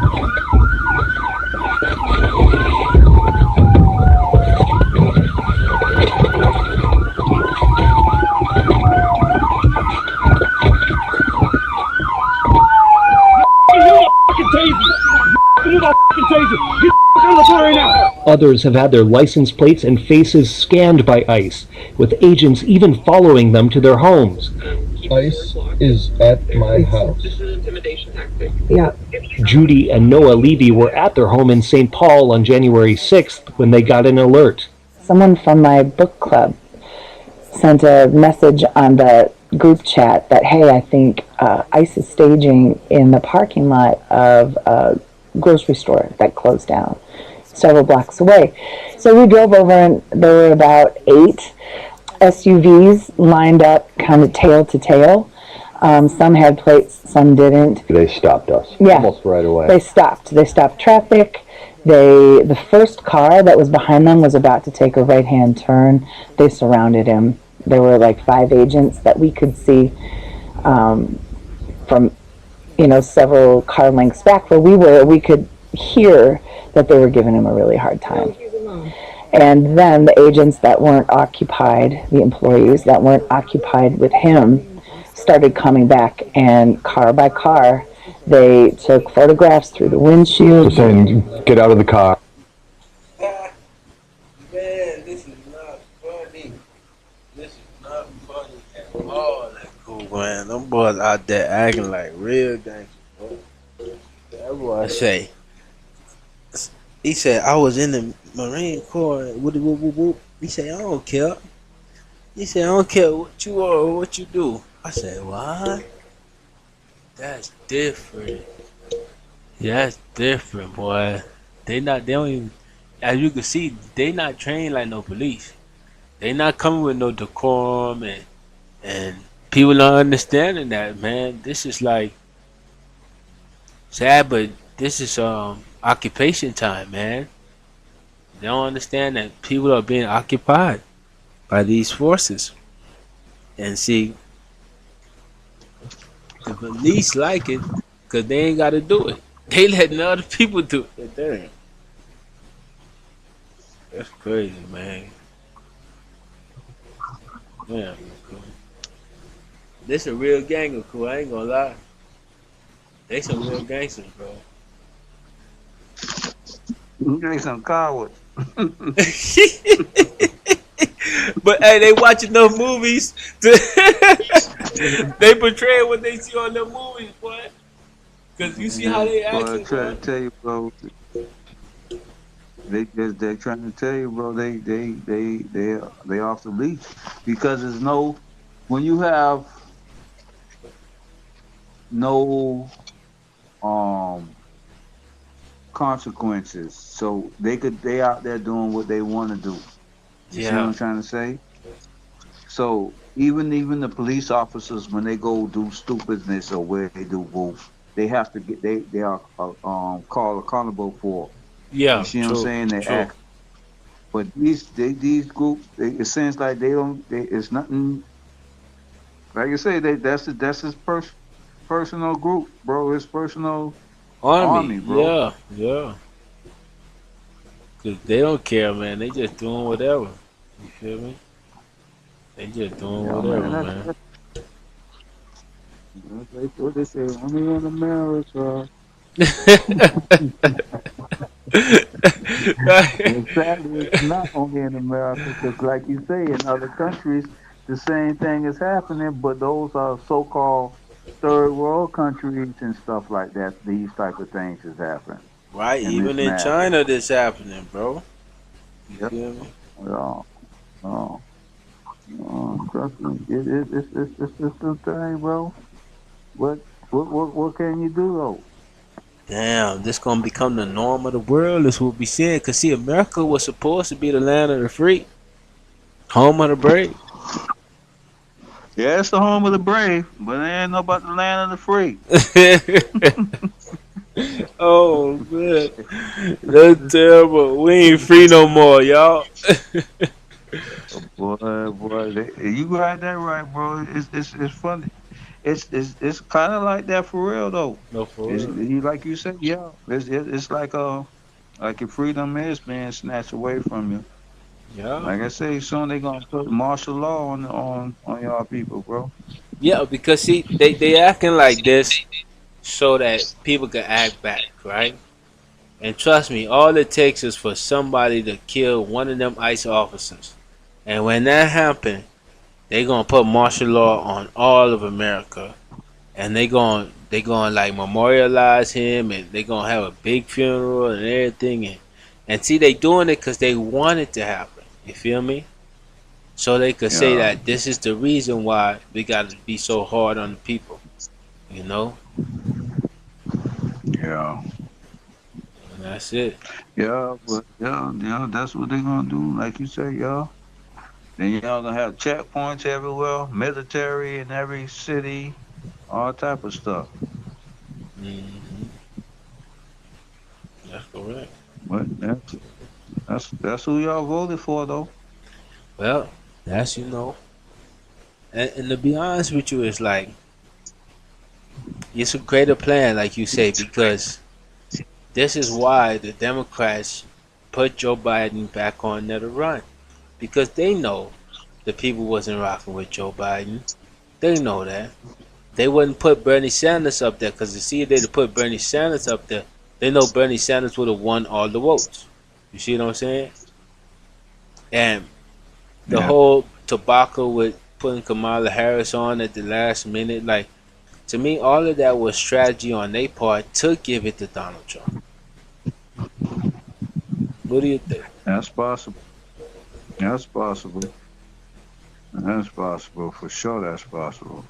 Others have had their license plates and faces scanned by ICE, with agents even following them to their homes. ICE is at my house. Yeah. Judy and Noah Levy were at their home in St. Paul on January 6th when they got an alert. Someone from my book club sent a message on the group chat that, hey, I think ICE is staging in the parking lot of a grocery store that closed down several blocks away. So we drove over, and there were about 8 SUVs lined up kind of tail to tail. Some had plates, some didn't. They stopped us Yeah. almost right away. They stopped. They stopped traffic. The first car that was behind them was about to take a right-hand turn. They surrounded him. There were like 5 agents that we could see from, several car lengths back where we were. We could hear that they were giving him a really hard time. And then the agents that weren't occupied, the employees that weren't occupied with him, started coming back, and car by car, they took photographs through the windshield. Saying, get out of the car. Man, this is not funny. This is not funny at all. That cool, man. Them boys out there acting like real gangsters, bro. That boy say, he said, I was in the Marine Corps. Whoop, whoop, whoop, whoop. He said, I don't care. He said, I don't care what you are or what you do. I said, what? That's different. That's different, boy. They don't even, as you can see, they not trained like no police. They not coming with no decorum, and people not understanding that, man. This is like sad, but this is occupation time, man. They don't understand that people are being occupied by these forces. And see, the police like it because they ain't got to do it. They letting other people do it. Damn. That's crazy, man. Yeah, cool. This a real gang of cool. I ain't gonna lie. They some real gangsters, bro. They some cowards. But hey, they watch enough movies they portray what they see on the movies, boy. Cause you see how they act. I'm trying to tell you, bro. They're trying to tell you, bro. They off the leash because there's no, when you have no consequences, so they out there doing what they want to do. You see what I'm trying to say? So even the police officers, when they go do stupidness or where they do wolf, they have to get they are called accountable for. Yeah, you see what I'm saying? They act. But these groups, it seems like it's nothing. Like I say, that's his personal group, bro. His personal army, bro. Yeah. Cause they don't care, man. They just doing whatever. You feel me? They just doing whatever, man. That's what they say. Only in America. Sadly, it's not only in America, because like you say, in other countries, the same thing is happening, but those are so-called third world countries and stuff like that. These type of things is happening. Right, even in China, this happening, bro. You feel me? Trust me, it's the thing, bro. What can you do though? Damn, this gonna become the norm of the world. Is what we saying. Cause see, America was supposed to be the land of the free, home of the brave. Yeah, it's the home of the brave, but it ain't no about the land of the free. Oh man, that's terrible. We ain't free no more, y'all. boy, you got that right, bro. It's funny. It's kind of like that for real though. No, for real. Like you said, yeah. It's like your freedom is being snatched away from you. Yeah. Like I say, soon they gonna put martial law on y'all people, bro. Yeah, because see, they acting like this so that people can act back, right? And trust me, all it takes is for somebody to kill one of them ICE officers, and when that happens, they gonna put martial law on all of America, and they gonna like memorialize him, and they gonna have a big funeral and everything, and see, they doing it because they want it to happen. You feel me? So they could say that this is the reason why we got to be so hard on the people. You know? Yeah. And that's it. Yeah, but that's what they gonna do. Like you say, y'all. Then y'all gonna have checkpoints everywhere, military in every city, all type of stuff. Mm-hmm. That's correct. But that's who y'all voted for, though. Well, that's and to be honest with you, it's like it's a greater plan, like you say, because this is why the Democrats put Joe Biden back on there to run, because they know the people wasn't rocking with Joe Biden. They know that. They wouldn't put Bernie Sanders up there because see if they'd put Bernie Sanders up there, they know Bernie Sanders would have won all the votes. You see what I'm saying? And the whole tobacco with putting Kamala Harris on at the last minute, like to me, all of that was strategy on their part to give it to Donald Trump. What do you think? That's possible. That's possible. That's possible. For sure, that's possible.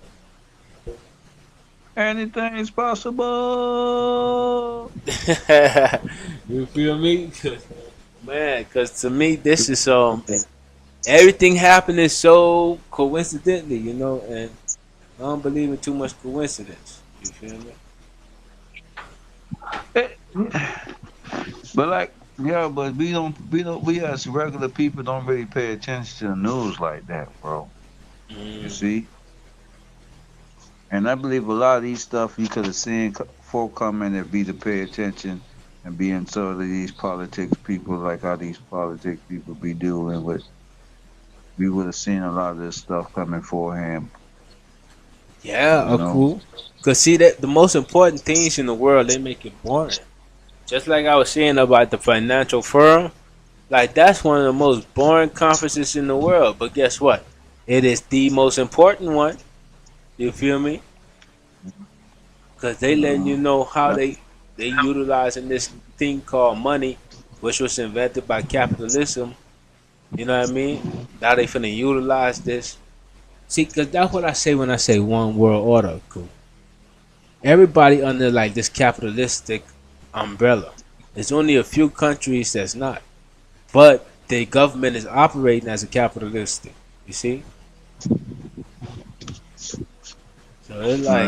Anything's possible. You feel me? Because to me, this is everything happening so coincidentally, and I don't believe in too much coincidence. You feel me? But we as regular people don't really pay attention to the news like that, bro. You see? And I believe a lot of these stuff you could have seen folk coming and be to pay attention and be in sort of these politics people, like how these politics people be dealing with. We would have seen a lot of this stuff coming beforehand. Yeah, cool. Because see, that the most important things in the world, they make it boring. Just like I was saying about the financial firm, like that's one of the most boring conferences in the world. But guess what? It is the most important one. You feel me? Because they letting you know how they utilizing this thing called money, which was invented by capitalism. You know what I mean? Now they finna utilize this. See, because that's what I say when I say one world order. Cool. Everybody under like this capitalistic umbrella. There's only a few countries that's not. But the government is operating as a capitalistic. You see? So it's like,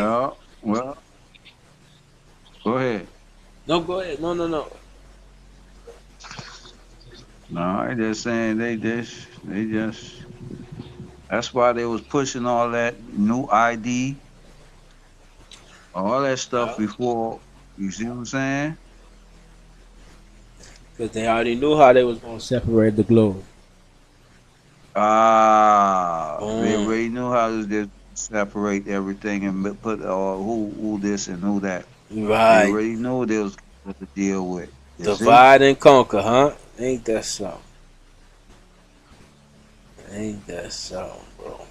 well, go ahead. No, go ahead. No. No, I just saying they just. That's why they was pushing all that new ID, all that stuff before. You see what I'm saying? Because they already knew how they was gonna separate the globe. They already knew how to just separate everything and put who this and who that. Right. They already knew they was what to deal with. Divide and conquer, huh? Ain't that something? Ain't that something, bro?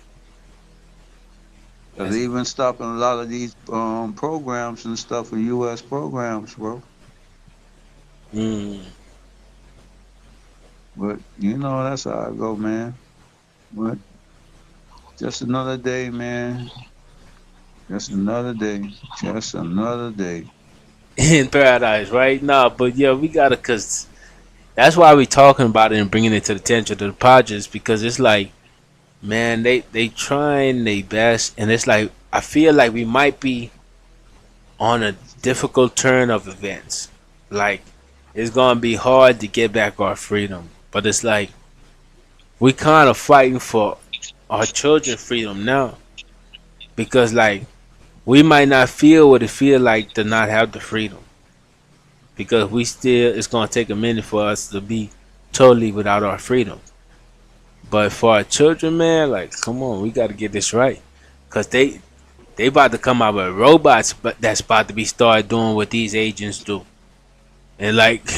Cause they even stopping a lot of these programs and stuff in U.S. programs, bro. But that's how I go, man. But just another day, man. Just another day. Just another day. In paradise, right? Nah, but yeah, we gotta, cause that's why we talking about it and bringing it to the attention of the projects, because it's like, man, they trying their best, and it's like I feel like we might be on a difficult turn of events. Like it's gonna be hard to get back our freedom, but it's like we kind of fighting for our children's freedom now, because like we might not feel what it feel like to not have the freedom, because it's gonna take a minute for us to be totally without our freedom. But for our children, man, like come on, we got to get this right, cause they about to come out with robots, but that's about to be started doing what these agents do, and like,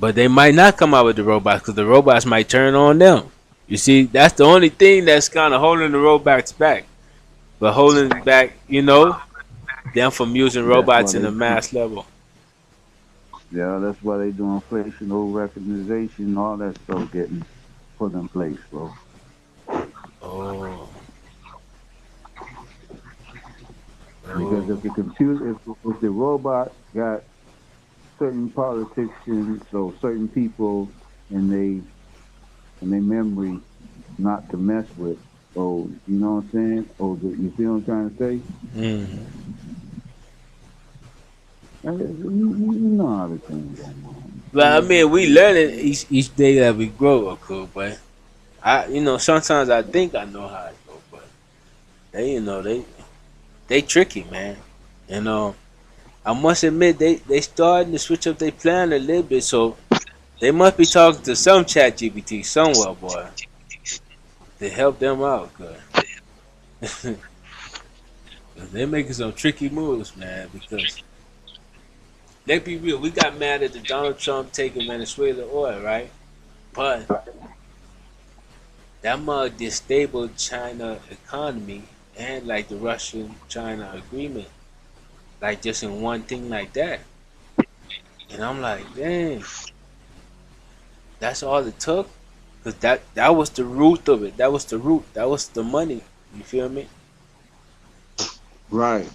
but they might not come out with the robots, cause the robots might turn on them. You see, that's the only thing that's kind of holding the robots back, but holding back, them from using robots in a mass level. Yeah, that's why they doing facial recognition, all that stuff getting put in place, bro. Oh. Because if the computer, if the robot got certain politicians or certain people in they memory not to mess with, Oh, you know what I'm saying? Oh, you feel what I'm trying to say? Mm. You know how the thing going on. But I mean, we learning each day that we grow, cool. But sometimes I think I know how it go, but they tricky, man. And I must admit they starting to switch up their plan a little bit, so they must be talking to some Chat GPT somewhere, boy, to help them out, cause they're making some tricky moves, man. Because let's be real, we got mad at the Donald Trump taking Venezuela oil, right? But that mug destabilized China economy and like the Russian China agreement, like just in one thing like that. And I'm like, dang, that's all it took, cause that was the root of it. That was the root. That was the money. You feel me? Right.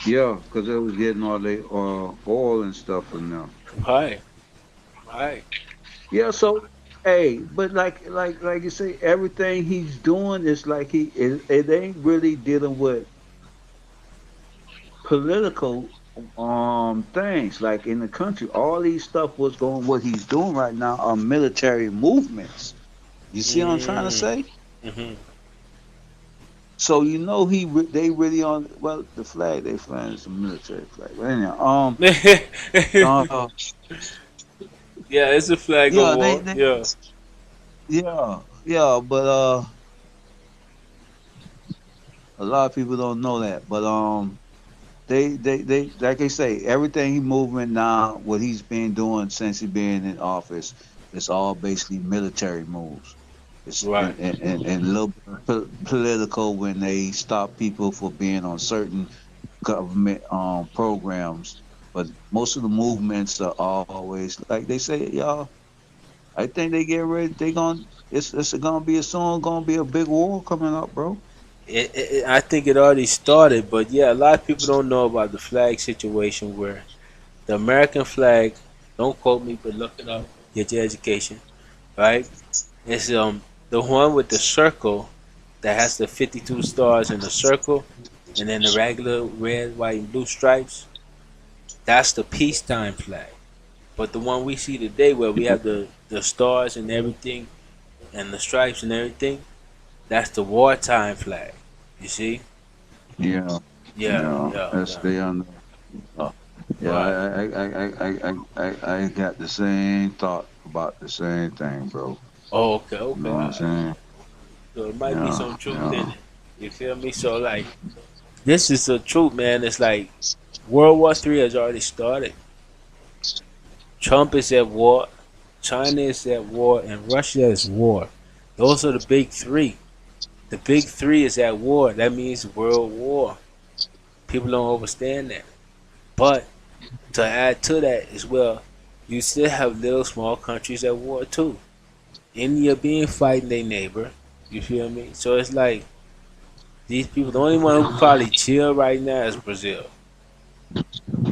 Yeah, because they was getting all the oil and stuff from them. Right. Right. Yeah, so hey, but like you say, everything he's doing is like it ain't really dealing with political things like in the country. All these stuff was going what he's doing right now are military movements. You see what I'm trying to say? Mm-hmm. So they really on well the flag they flying is a military flag. But anyhow, uh, Yeah, it's a flag of yeah, war. Yeah. yeah, but a lot of people don't know that. But they like they say, everything he moving now, what he's been doing since he been in office, it's all basically military moves. It's Right. and a little bit political when they stop people for being on certain government programs. But most of the movements are always like they say, y'all. I think they get ready. It's gonna be gonna be a big war coming up, bro. I think it already started, but yeah, a lot of people don't know about the flag situation where the American flag. Don't quote me, but look it up. Get your education, right? It's the one with the circle that has the 52 stars in the circle, and then the regular red, white, and blue stripes. That's the peacetime flag. But the one we see today, where we have the stars and everything, and the stripes and everything, that's the wartime flag. You see? Yeah, Yeah, yeah. yeah, That's yeah. they on. Yeah, I got the same thought about the same thing, bro. Oh, okay, You know okay. what All I'm right. saying? So it might be Yeah, some truth in yeah. it. You feel me? So like, this is the truth, man. It's like World War III has already started. Trump is at war, China is at war, and Russia is war. Those are the big three. The big three is at war. That means world war. People don't understand that. But to add to that as well, you still have little small countries at war too. India being fighting their neighbor. You feel me? So it's like these people. The only one who probably chill right now is Brazil.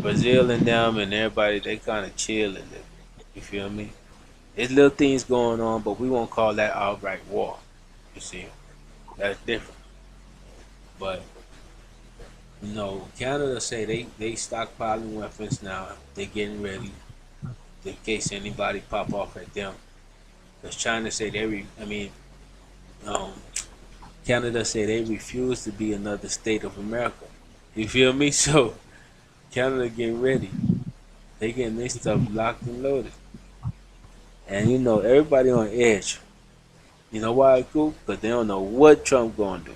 Brazil and them and everybody, they kind of chill a little bit. You feel me? There's little things going on, but we won't call that outright war. You see, that's different. But Canada say they stockpiling weapons now. They getting ready in case anybody pop off at them. Because China say um, Canada say they refuse to be another state of America. You feel me? So Canada getting ready. They getting their stuff locked and loaded. And everybody on edge. You know why, cool? Because they don't know what Trump gonna do.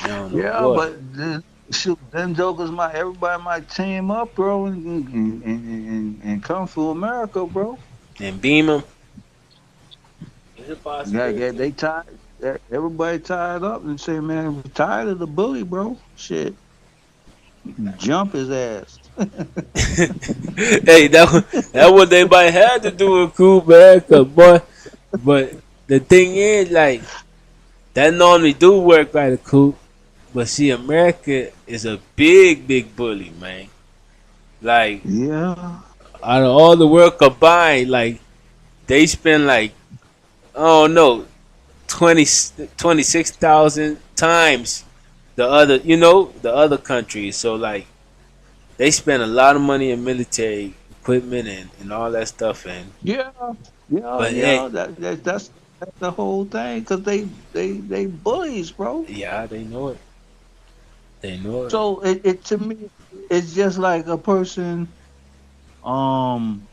They don't know Yeah, what. but shoot, them jokers might everybody might team up, bro, and come for America, bro. And beam them. It's a Yeah, possibility. they tired. Everybody tied up and say, man, we're tired of the bully, bro. Shit, jump his ass. Hey, that what they might have to do with cool, man. Cause boy, but the thing is, like, that normally do work right, cool. But see, America is a big, big bully, man. Like, Yeah. out of all the world combined, like, they spend like oh no, 26,000 times the other, the other countries. So like they spend a lot of money in military equipment and all that stuff. And Yeah, yeah, but yeah. hey, That's the whole thing. Cause they bullies, bro. yeah, they know it. They know it. So it to me, it's just like a person um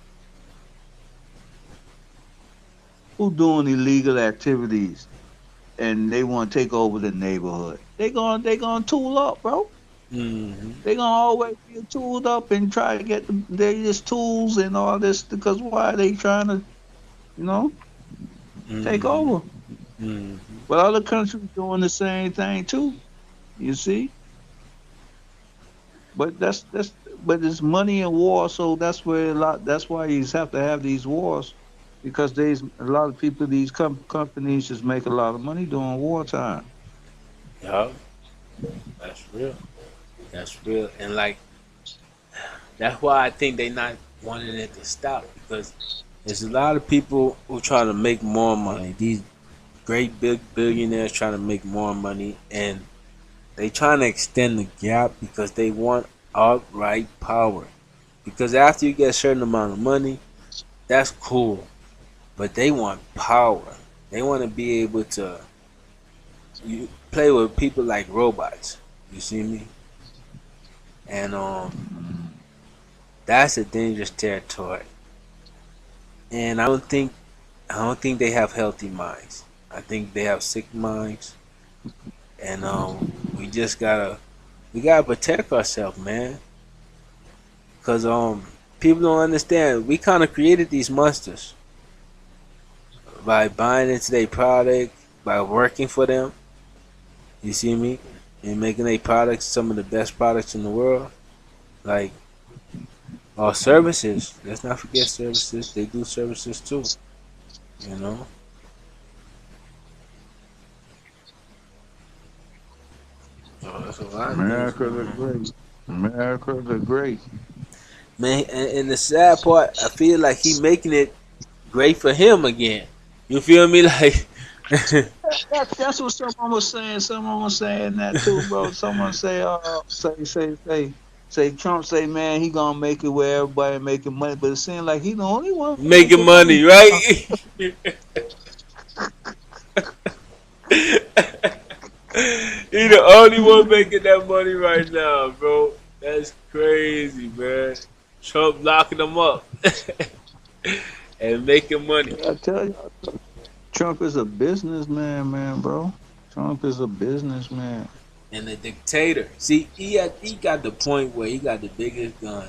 who doing illegal activities and they want to take over the neighborhood. They gonna tool up, bro. They gonna always be tooled up and try to get their just tools and all this because why they trying to, you know, take over. But other countries doing the same thing too. You see, but but it's money in war, so that's where a lot. That's why you have to have these wars because there's a lot of people. These companies just make a lot of money during wartime. Yeah, that's real. That's real. And like that's why I think they not wanting it to stop because there's a lot of people who try to make more money. These great big billionaires trying to make more money, and they trying to extend the gap because they want outright power. Because after you get a certain amount of money, that's cool, but they want power. They want to be able to play with people like robots. You see me? And that's a dangerous territory. And I don't think they have healthy minds. I think they have sick minds. And we gotta protect ourselves, man. Cause people don't understand. We kind of created these monsters by buying into their product, by working for them. You see me? And making their products some of the best products in the world. Like our services. Let's not forget services. They do services too. You know. So that's a lot of things America the going on. great. America the great. Man, and the sad part, I feel like he making it great for him again. You feel me? Like, That's what someone was saying. Someone was saying that too, bro. Someone say Trump say, man, he gonna make it where everybody making money, but it seems like he the only one making making money, money. right? He the only one making that money right now, bro. That's crazy, man. Trump locking them up and making money. I tell you, Trump is a businessman, man, bro. Trump is a businessman. And a dictator. See, he got the point where he got the biggest gun,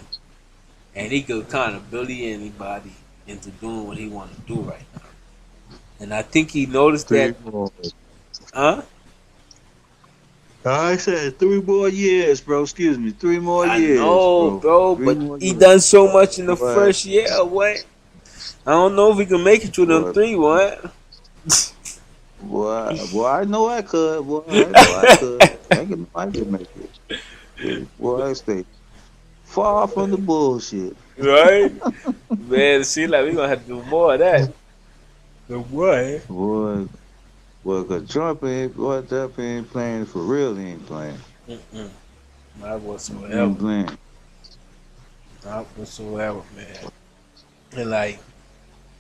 and he could kind of bully anybody into doing what he want to do right now. And I think he noticed that. Huh? I said 3 more years, bro. Excuse me, 3 more years. No, bro, Three but more he years. done so much in the What? first year. What? I don't know if we can make it to them What? 3. What? Boy, I know I could. Boy, I know I could. I can make it. Boy, I stay far from the bullshit. Right? Man, it seems like we gonna have to do more of that. The what? Boy, cause Trump ain't playing for real. He ain't playing. Not He ain't whatsoever. playing. Not whatsoever, man. And like,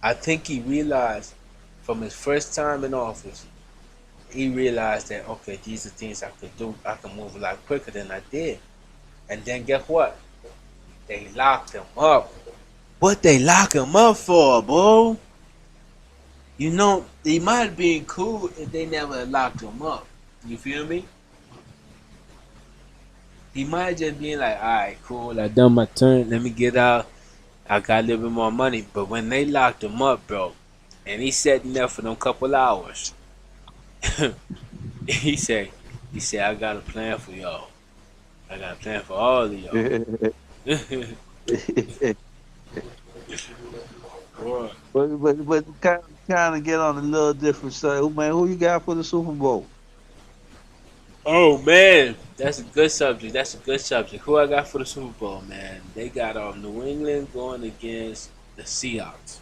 I think he realized from his first time in office, he realized that okay, these are things I could do. I can move a lot quicker than I did. And then guess what? They locked him up. What they lock him up for, bro? You know, they might have been cool if they never locked him up. You feel me? He might just been like, alright, cool, I done my turn, let me get out. I got a little bit more money. But when they locked him up, bro, and he sat in there for them couple hours, he said, I got a plan for y'all. I got a plan for all of y'all. Boy. but kind of get on a little different side. Man, who you got for the Super Bowl? Oh man, that's a good subject. Who I got for the Super Bowl, man? They got New England going against the Seahawks.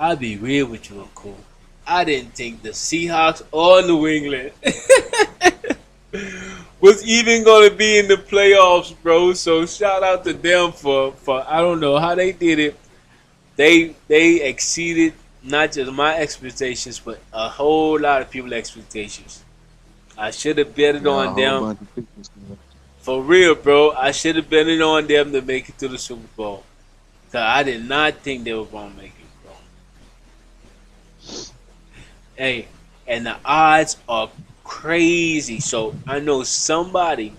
I'll be real with you, cool. I didn't think the Seahawks or New England was even gonna be in the playoffs, bro. So shout out to them for I don't know how they did it. They exceeded not just my expectations, but a whole lot of people's expectations. I should have betted Yeah, a on whole them. bunch of people. For real, bro. I should have betted on them to make it to the Super Bowl. Cause I did not think they were gonna make it, bro. Hey, and the odds are crazy. So I know somebody,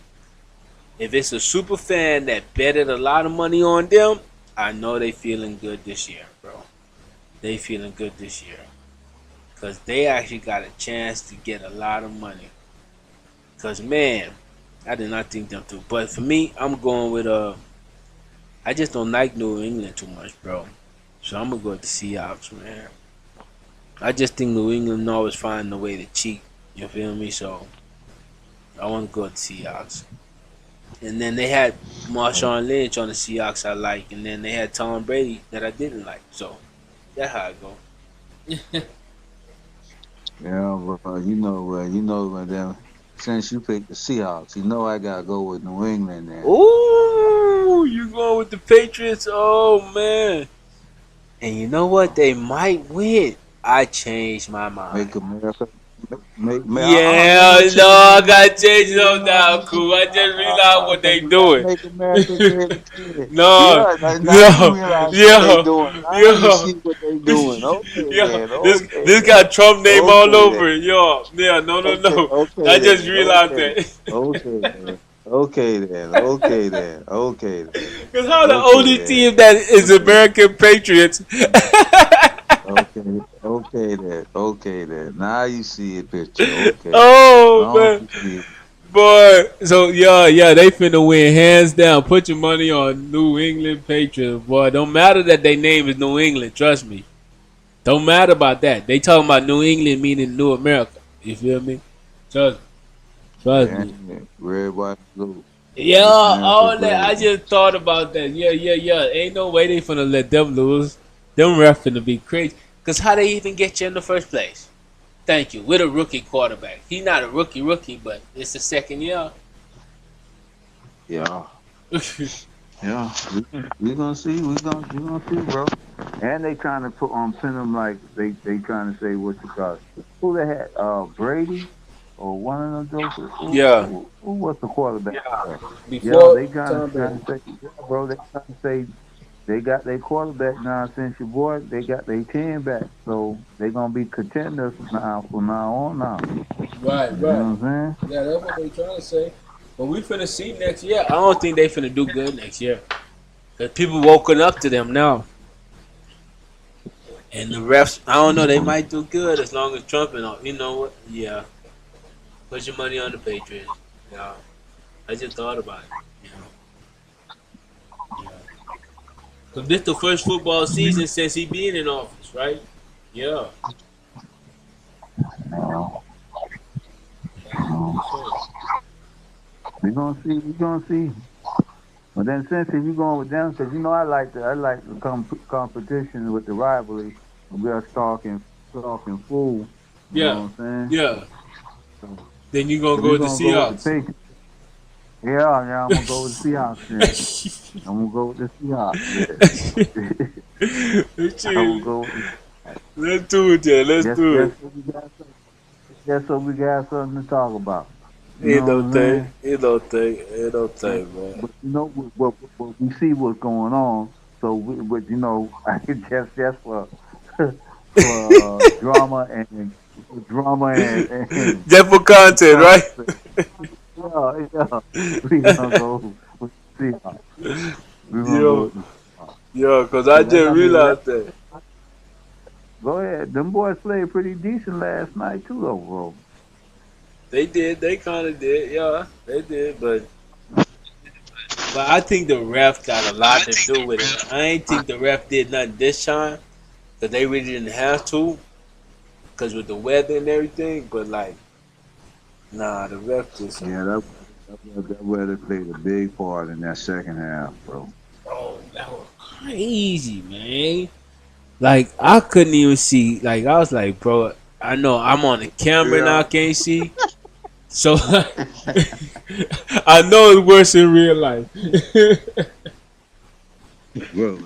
if it's a super fan that betted a lot of money on them, I know they feeling good this year, bro. They feeling good this year. Cause they actually got a chance to get a lot of money. Cause man, I did not think them through. But for me, I'm going with I just don't like New England too much, bro. So I'm gonna go with the Seahawks, man. I just think New England always find a way to cheat. You feel me? So I want to go with the Seahawks. And then they had Marshawn Lynch on the Seahawks I like, and then they had Tom Brady that I didn't like. So that's how I go. Yeah, but you know, madam. Since you picked the Seahawks, you know I gotta go with New England. Then Ooh, you going with the Patriots? Oh man! And you know what? They might win. I changed my mind. make America. Yeah, no, I got to change it up now, cool. I just realized what they doing. Make America great again. No, Yeah, now no, you realize what yo, they doing. Now you see what they doing. Okay, yo, then. this got Trump name all Okay, over then. it, yo. Yeah, no. Okay, I just then. realized Okay. that. Okay, then. Okay, then. Okay, then. Okay, then. Cause how the Okay, only then. team that is American Patriots? Okay then. Okay then. Now you see a picture. Okay. Oh Now man. you see it. Boy, so yeah, they finna win hands down. Put your money on New England Patriots, boy. Don't matter that their name is New England. Trust me. Don't matter about that. They talking about New England meaning New America. You feel me? Trust Yeah, me. yeah. Red, white, blue. Yeah, America all that. I great. just thought about that. Yeah. Ain't no way they finna let them lose. Them refs finna be crazy. Cause how they even get you in the first place? Thank you. With a rookie quarterback. He not a rookie, but it's the second year. Yeah. Yeah. We gonna see. We gonna see, bro. And they trying to pin them like they trying to say what you call it. Who they had? Brady or one of them jokers? Yeah. Who was the quarterback? Yeah, Before they trying to say, yeah, bro. They trying to say they got their quarterback now. Since your boy, they got their team back, so they gonna be contenders now from now on. Now, Right. you know what I'm saying? Yeah, that's what they trying to say. But we finna see next year. I don't think they finna do good next year. Cause people woken up to them now. And the refs, I don't know, they might do good as long as Trump and all. You know what? Yeah. Put your money on the Patriots. Yeah. I just thought about it. Yeah. Cause this the first football season since he been in office, right? Yeah. We gonna see. We gonna see. But then, since if you going with them, because you know I like the competition with the rivalry. We are talking fool. You know what I'm saying? Yeah. So, Then you gonna so go we with the gonna go with Seahawks. the Patriots. Yeah, I'm gonna go with the Seahawks. Then. I'm gonna go with the Seahawks. Yeah. I'm gonna go with the Let's do it, then. Let's do it. Just so we got something to talk about. Ain't no what I'm saying? Ain't no thing, man. But you know what we see what's going on. So but you know, I can just for drama and Just for content, right? yeah. We gonna go with the Seahawks. We gonna go with the Seahawks. Yo, cause I just realized that. Go ahead. Them boys played pretty decent last night too, though, bro. They did. They kind of did. Yeah, they did. But I think the ref got a lot to do with it. I ain't think the ref did nothing this time, cause they really didn't have to, cause with the weather and everything. But like, nah, the ref did something. Yeah, that weather played a big part in that second half, bro. Oh, that was crazy, man. Like I couldn't even see. Like I was like, bro, I know I'm on the camera Yeah. now, I can't see. So I know it's worse in real life. Bro,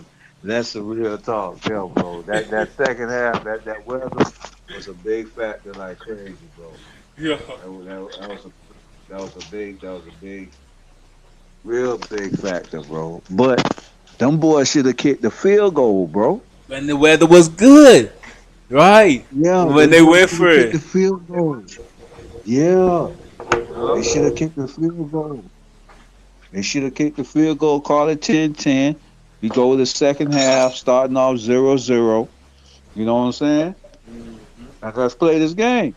that's the real talk, yeah, bro. That second half, that weather was a big factor like crazy, bro. Yeah. That was a big, real big factor, bro. But them boys should have kicked the field goal, bro. When the weather was good, right? Yeah, When they went should for have kicked the it. field goal. Yeah, they should have kicked the field goal. They should have kicked the field goal, call it 10-10. You go to the second half, starting off 0-0. You know what I'm saying? And let's play this game.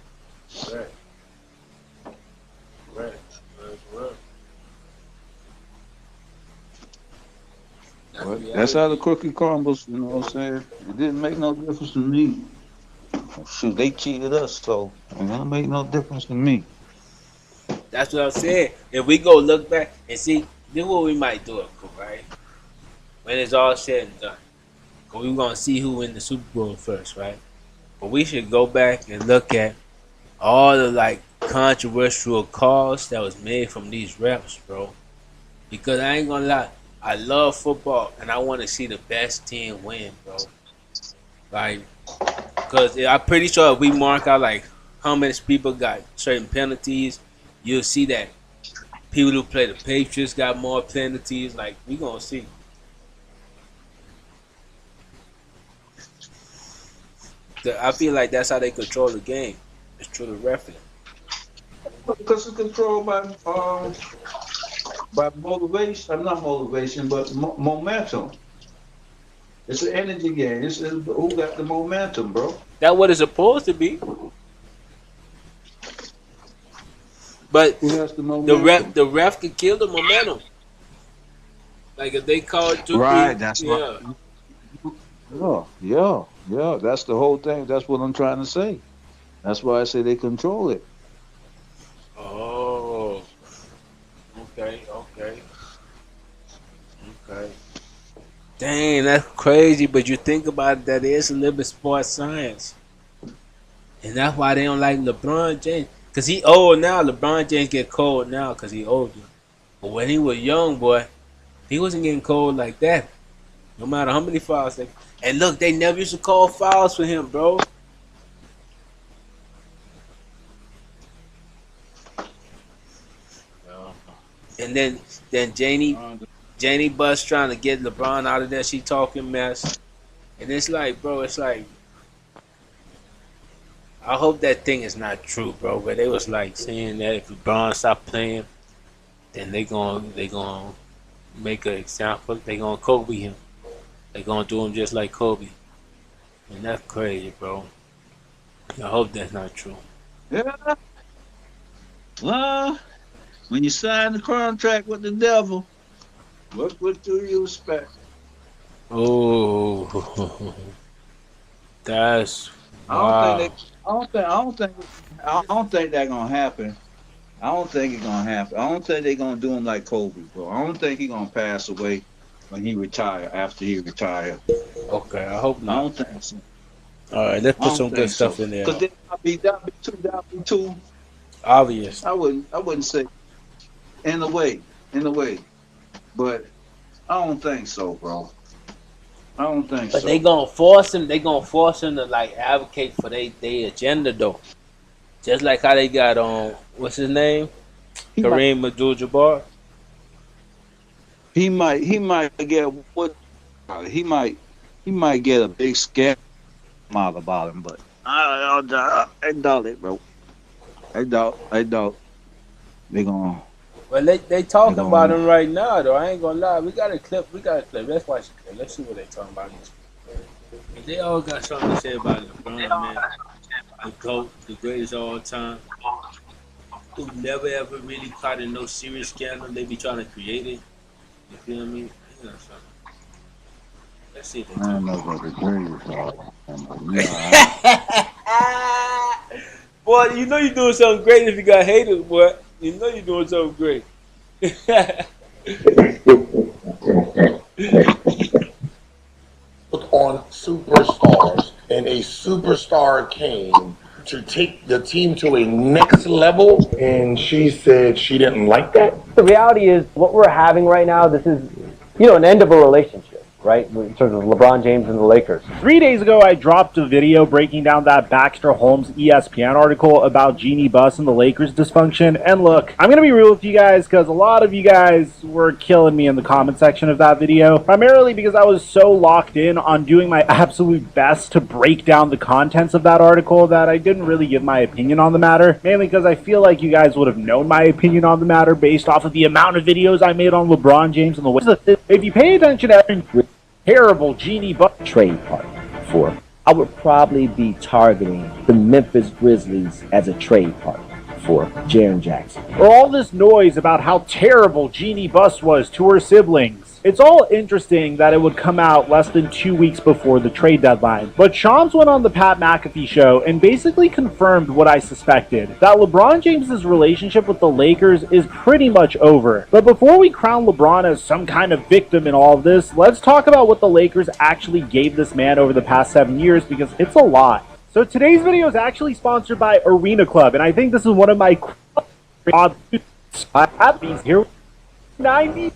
But that's how the cookie crumbles, you know what I'm saying? It didn't make no difference to me. Shoot, they cheated us, so it don't make no difference to me. That's what I'm saying. If we go look back and see, this is what we might do it, right? When it's all said and done. Cause we're gonna see who win the Super Bowl first, right? But we should go back and look at all the like controversial calls that was made from these refs, bro. Because I ain't gonna lie, I love football and I want to see the best team win, bro. Like, because I'm pretty sure if we mark out like how many people got certain penalties, you'll see that people who play the Patriots got more penalties. Like, we gonna see. I feel like that's how they control the game. It's through the referee. Because it's controlled by motivation. I'm not motivation, but momentum. It's an energy game. It's who got the momentum, bro. That's what it's supposed to be. But Who has the momentum? the ref can kill the momentum. Like if they call it too Right, big, that's yeah. Yeah. That's the whole thing. That's what I'm trying to say. That's why I say they control it. Oh. Okay. Dang, that's crazy. But you think about it, that is a little bit sports science. And that's why they don't like LeBron James. Because he old now. LeBron James get cold now because he older. But when he was young, boy, he wasn't getting cold like that. No matter how many fouls they... And look, they never used to call fouls for him, bro. And then Janie Buss trying to get LeBron out of there. She talking mess. And it's like, bro, I hope that thing is not true, bro. But they was like saying that if LeBron stop playing, then they gonna make an example. They gonna Kobe him. They gonna do him just like Kobe. And that's crazy, bro. I hope that's not true. Yeah. Well, when you sign the contract with the devil, what do you expect? Oh, that's I wow. don't think that's gonna happen. I don't think it's gonna happen. I don't think they're gonna do him like Kobe, bro. I don't think he's gonna pass away when he retire. After he retire, Okay, I hope I not. don't think so. All right, let's I put don't some good think so. stuff in there. Cause that'd be too Obvious. I wouldn't say in a way, but I don't think so, bro. I don't think But so. they gonna force him. They gonna force him to like advocate for their agenda though. Just like how they got on what's his name, He might, Kareem Abdul-Jabbar. he might get what he might get a big scam out about him, but I doubt it, bro. I doubt they gonna. Well, they talking about him right now though. I ain't gonna lie. We got a clip. Let's watch the clip. Let's see what they talking about. They all got something to say about LeBron, man. The GOAT, the greatest of all time. Who never ever really caught in no serious scandal. They be trying to create it. You feel me? You know something. Let's see if they I don't talking know about. about the greatest. Boy, you know you're doing something great if you got haters, boy. You know you're doing something great. on superstars, and a superstar came to take the team to a next level, and she said she didn't like that. The reality is, what we're having right now, this is, an end of a relationship, right? In terms of LeBron James and the Lakers. 3 days ago, I dropped a video breaking down that Baxter Holmes ESPN article about Jeannie Buss and the Lakers dysfunction. And look, I'm going to be real with you guys because a lot of you guys were killing me in the comment section of that video, primarily because I was so locked in on doing my absolute best to break down the contents of that article that I didn't really give my opinion on the matter, mainly because I feel like you guys would have known my opinion on the matter based off of the amount of videos I made on LeBron James and the way. If you pay attention to every terrible Jeannie Buss trade partner for, I would probably be targeting the Memphis Grizzlies as a trade partner for Jaren Jackson. or all this noise about how terrible Jeannie Buss was to her siblings. It's all interesting that it would come out less than 2 weeks before the trade deadline, but Shams went on the Pat McAfee show and basically confirmed what I suspected, that LeBron James's relationship with the Lakers is pretty much over. But before we crown LeBron as some kind of victim in all of this, let's talk about what the Lakers actually gave this man over the past 7 years, because it's a lot. So today's video is actually sponsored by Arena Club, and I think this is one of my I have these here 90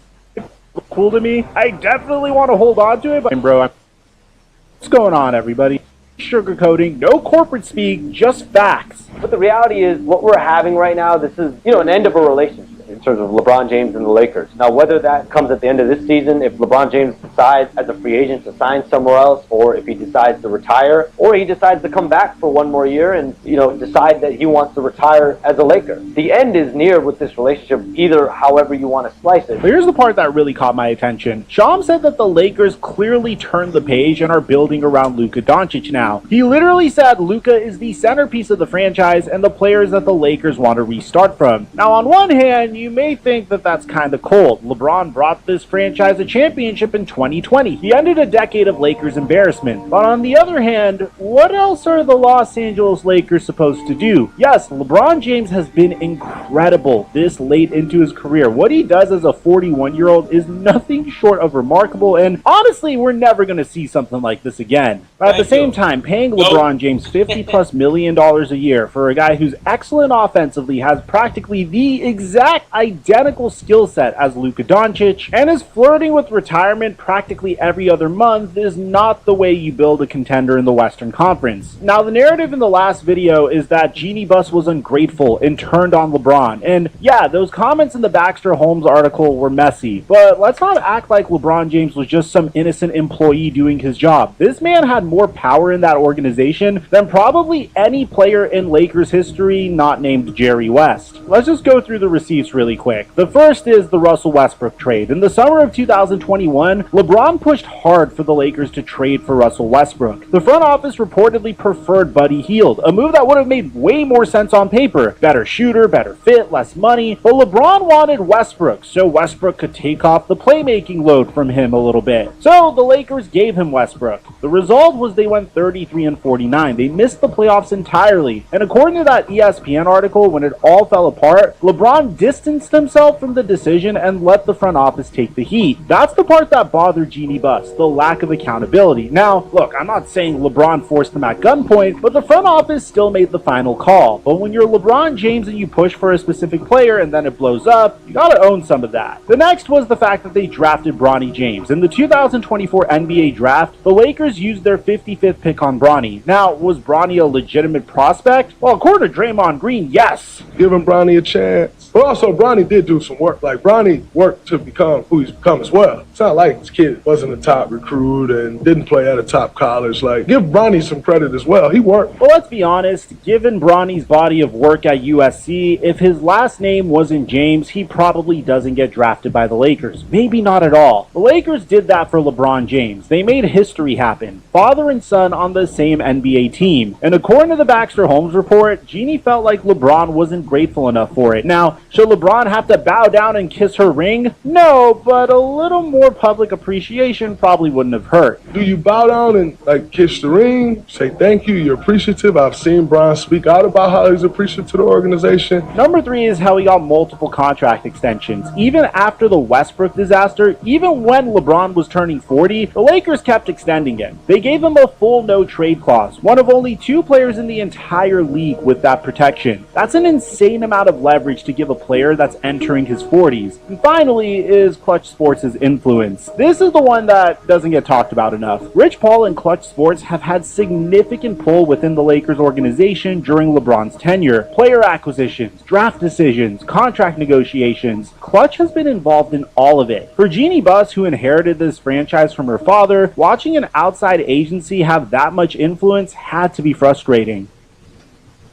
cool to me. I definitely want to hold on to it, but bro, what's going on, everybody? Sugarcoating, no corporate speak, just facts. But the reality is, what we're having right now, this is, an end of a relationship in terms of LeBron James and the Lakers. Now, whether that comes at the end of this season, if LeBron James decides as a free agent to sign somewhere else, or if he decides to retire, or he decides to come back for one more year and, decide that he wants to retire as a Laker. The end is near with this relationship, either however you want to slice it. But here's the part that really caught my attention. Shams said that the Lakers clearly turned the page and are building around Luka Doncic now. He literally said Luka is the centerpiece of the franchise and the players that the Lakers want to restart from. Now, on one hand, you may think that that's kind of cold. LeBron brought this franchise a championship in 2020. He ended a decade of Lakers embarrassment. But on the other hand, what else are the Los Angeles Lakers supposed to do? Yes, LeBron James has been incredible this late into his career. What he does as a 41-year-old is nothing short of remarkable, and honestly, we're never going to see something like this again. But at the same time, paying LeBron James $50+ million a year for a guy who's excellent offensively, has practically the exact identical skill set as Luka Doncic, and is flirting with retirement practically every other month is not the way you build a contender in the Western Conference. Now, the narrative in the last video is that Jeannie Buss was ungrateful and turned on LeBron, and yeah, those comments in the Baxter Holmes article were messy, but let's not act like LeBron James was just some innocent employee doing his job. This man had more power in that organization than probably any player in Lakers history not named Jerry West. Let's just go through the receipts really quick. The first is the Russell Westbrook trade. In the summer of 2021, LeBron pushed hard for the Lakers to trade for Russell Westbrook. The front office reportedly preferred Buddy Hield, a move that would have made way more sense on paper. Better shooter, better fit, less money, but LeBron wanted Westbrook, so Westbrook could take off the playmaking load from him a little bit. So the Lakers gave him Westbrook. The result was they went 33-49. They missed the playoffs entirely. And according to that ESPN article, when it all fell apart, LeBron distanced himself from the decision and let the front office take the heat. That's the part that bothered Jeannie Buss, the lack of accountability. Now, look, I'm not saying LeBron forced them at gunpoint, but the front office still made the final call. But when you're LeBron James and you push for a specific player and then it blows up, you gotta own some of that. The next was the fact that they drafted Bronny James. In the 2024 NBA draft, the Lakers used their 55th pick on Bronny. Now, was Bronny a legitimate prospect? Well, according to Draymond Green, yes. Giving Bronny a chance. But also, Bronny did do some work. Like, Bronny worked to become who he's become as well. It's not like this kid wasn't a top recruit and didn't play at a top college. Like, give Bronny some credit as well. He worked. Well, let's be honest. Given Bronny's body of work at USC, if his last name wasn't James, he probably doesn't get drafted by the Lakers. Maybe not at all. The Lakers did that for LeBron James. They made history happen. Father and son on the same NBA team. And according to the Baxter Holmes report, Jeannie felt like LeBron wasn't grateful enough for it. Now, should LeBron LeBron have to bow down and kiss her ring? No, but a little more public appreciation probably wouldn't have hurt. Do you bow down and like kiss the ring, say thank you, you're appreciative? I've seen Bron speak out about how he's appreciative to the organization. Number 3 is how he got multiple contract extensions. Even after the Westbrook disaster, even when LeBron was turning 40, the Lakers kept extending it. They gave him a full no-trade clause, one of only 2 players in the entire league with that protection. That's an insane amount of leverage to give a player that's entering his 40s. And finally is Clutch Sports' influence. This is the one that doesn't get talked about enough. Rich Paul and Clutch Sports have had significant pull within the Lakers organization during LeBron's tenure. Player acquisitions, draft decisions, contract negotiations. Clutch has been involved in all of it. For Jeannie Buss, who inherited this franchise from her father, watching an outside agency have that much influence had to be frustrating.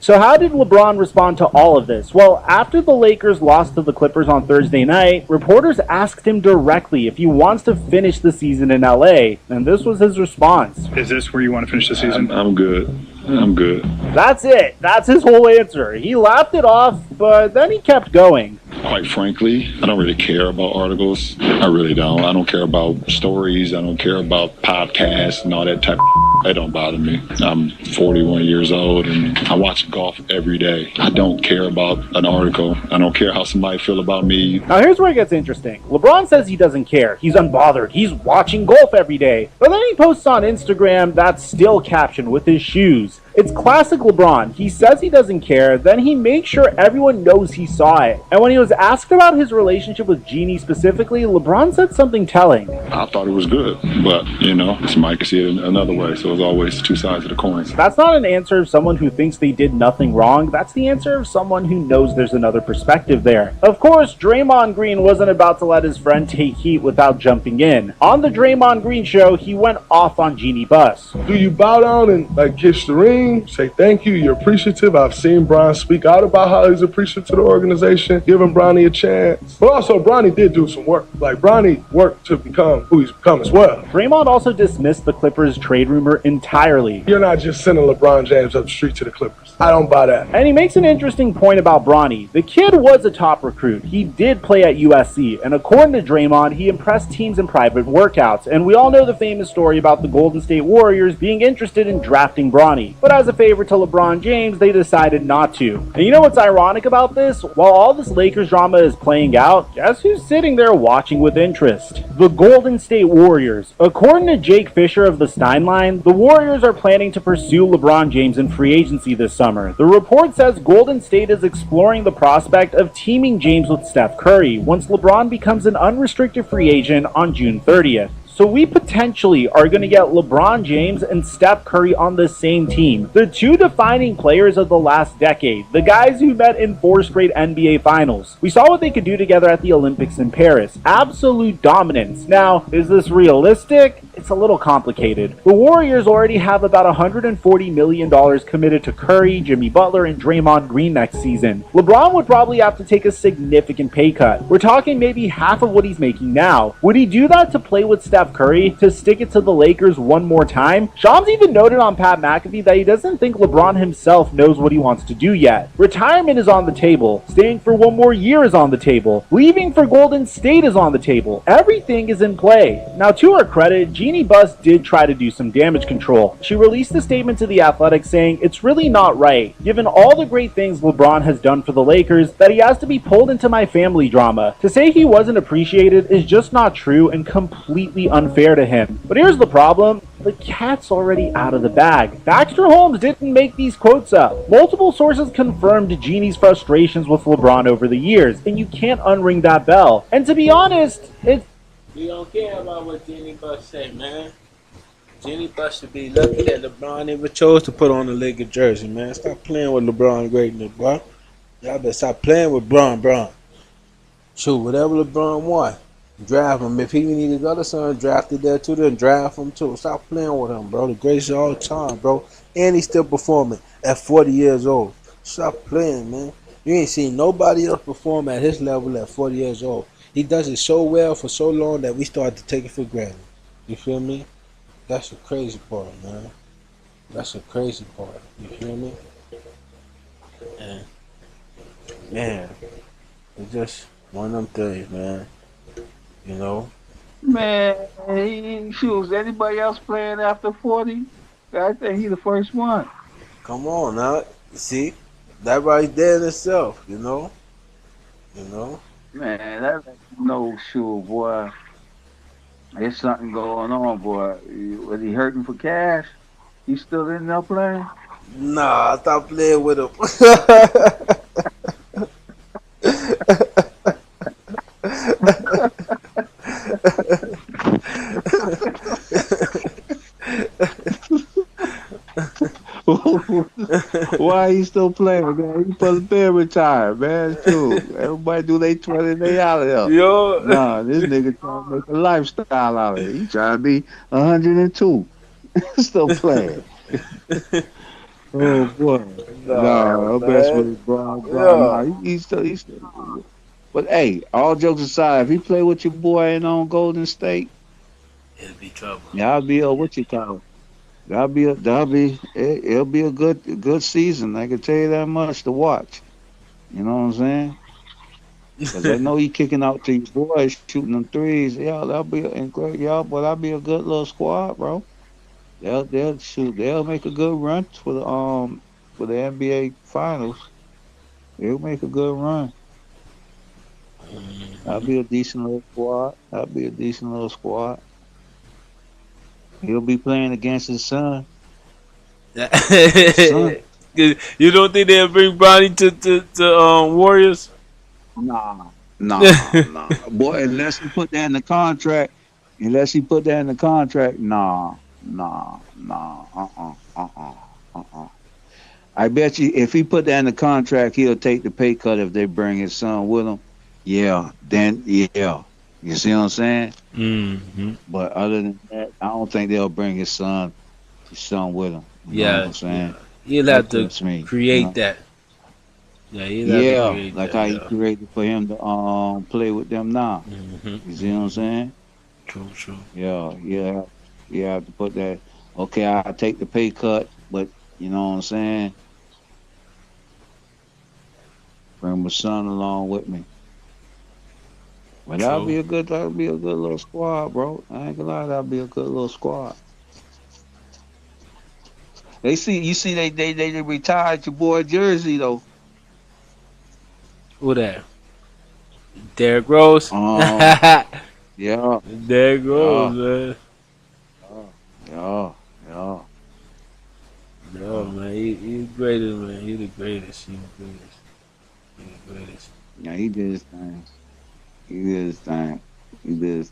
So how did LeBron respond to all of this? Well, after the Lakers lost to the Clippers on Thursday night, reporters asked him directly if he wants to finish the season in LA, and this was his response. Is this where you want to finish the season? I'm good. I'm good. That's it. That's his whole answer. He laughed it off, but then he kept going. Quite frankly, I don't really care about articles. I really don't. I don't care about stories. I don't care about podcasts and all that type of It don't bother me. I'm 41 years old and I watch golf every day. I don't care about an article. I don't care how somebody feel about me. Now here's where it gets interesting. LeBron says he doesn't care. He's unbothered. He's watching golf every day. But then he posts on Instagram that still caption with his shoes. It's classic LeBron. He says he doesn't care, then he makes sure everyone knows he saw it. And when he was asked about his relationship with Jeannie specifically, LeBron said something telling. I thought it was good, but, somebody could see it another way, so it's always 2 sides of the coin. That's not an answer of someone who thinks they did nothing wrong. That's the answer of someone who knows there's another perspective there. Of course, Draymond Green wasn't about to let his friend take heat without jumping in. On the Draymond Green show, he went off on Jeannie Buss. Do you bow down and kiss the ring? Say thank you, you're appreciative. I've seen Bron speak out about how he's appreciative to the organization, giving Bronny a chance. But also, Bronny did do some work. Bronny worked to become who he's become as well. Draymond also dismissed the Clippers trade rumor entirely. You're not just sending LeBron James up the street to the Clippers. I don't buy that. And he makes an interesting point about Bronny. The kid was a top recruit. He did play at USC, and according to Draymond, he impressed teams in private workouts. And we all know the famous story about the Golden State Warriors being interested in drafting Bronny. But as a favor to LeBron James, they decided not to. And you know what's ironic about this? While all this Lakers drama is playing out, guess who's sitting there watching with interest? The Golden State Warriors. According to Jake Fisher of the Steinline, the Warriors are planning to pursue LeBron James in free agency this summer. The report says Golden State is exploring the prospect of teaming James with Steph Curry once LeBron becomes an unrestricted free agent on June 30th. So we potentially are going to get LeBron James and Steph Curry on the same team. The 2 defining players of the last decade. The guys who met in 4 straight NBA finals. We saw what they could do together at the Olympics in Paris. Absolute dominance. Now, is this realistic? It's a little complicated. The Warriors already have about $140 million committed to Curry, Jimmy Butler, and Draymond Green next season. LeBron would probably have to take a significant pay cut. We're talking maybe half of what he's making now. Would he do that to play with Steph Curry, to stick it to the Lakers one more time? Shams even noted on Pat McAfee that he doesn't think LeBron himself knows what he wants to do yet. Retirement is on the table. Staying for 1 more year is on the table. Leaving for Golden State is on the table. Everything is in play. Now, to her credit, Jeannie Buss did try to do some damage control. She released a statement to The Athletic saying it's really not right, given all the great things LeBron has done for the Lakers, that he has to be pulled into my family drama. To say he wasn't appreciated is just not true and completely unfair to him. But here's the problem. The cat's already out of the bag. Baxter Holmes didn't make these quotes up. Multiple sources confirmed Jeannie's frustrations with LeBron over the years, and you can't unring that bell. And to be honest, We don't care about what Jeannie Buss say, man. Jeannie Buss should be lucky that LeBron ever chose to put on the Lakers jersey, man. Stop playing with LeBron greatness, bro. Y'all better stop playing with Bron. Shoot, whatever LeBron want, draft him. If he need his other son drafted there too, then draft him too. Stop playing with him, bro. The greatest of all time, bro. And he's still performing at 40 years old. Stop playing, man. You ain't seen nobody else perform at his level at 40 years old. He does it so well for so long that we start to take it for granted. You feel me? That's the crazy part, man. That's the crazy part. You feel me? And, man, It's just one of them things, man. You know. Man, he shoes. Anybody else playing after 40? I think he the first one. Come on now. See, that right there in itself, you know. You know. Man, that no sure, boy. There's something going on, boy. Was he hurting for cash? He still in there playing? Nah, I stopped playing with him. Why he still playing, man? He supposed to be retired, man. Shoot. Everybody do they 20, they out of there. Yo. Nah, this nigga trying to make a lifestyle out of it. He trying to be 102. Still playing. Oh boy. Nah, I'm best with Brown. Nah, he's still. But hey, all jokes aside, if he play with your boy in on Golden State, It'll be trouble. yeah, I'll be what you call it. It'll be a good season. I can tell you that much to watch. You know what I'm saying? Because I know he kicking out to your boys, shooting them threes. Yeah, that'll be great, y'all. But that'll be a good little squad, bro. They'll shoot. They'll make a good run for the NBA Finals. They'll make a good run. That'll be a decent little squad. He'll be playing against his son. You don't think they'll bring Bronny to Warriors? Nah. Boy, unless he put that in the contract. Nah. I bet you if he put that in the contract, he'll take the pay cut if they bring his son with him. Yeah, then yeah. You see what I'm saying? Mm-hmm. But other than that, I don't think they'll bring his son with him. You know what I'm saying? He'll have to create that. Yeah, he'll have to create like that, how he created for him to play with them now. Mm-hmm. You see what I'm saying? True. Yeah. You have to put that. Okay, I'll take the pay cut, but you know what I'm saying? Bring my son along with me. But that'll be a good little squad, bro. I ain't gonna lie, that'll be a good little squad. They retired your boy Jersey though. Who that? Derrick Rose. Yeah. Derrick Rose, man. Yeah. No, man, he's the greatest, man. He's the greatest. Yeah, he did his thing.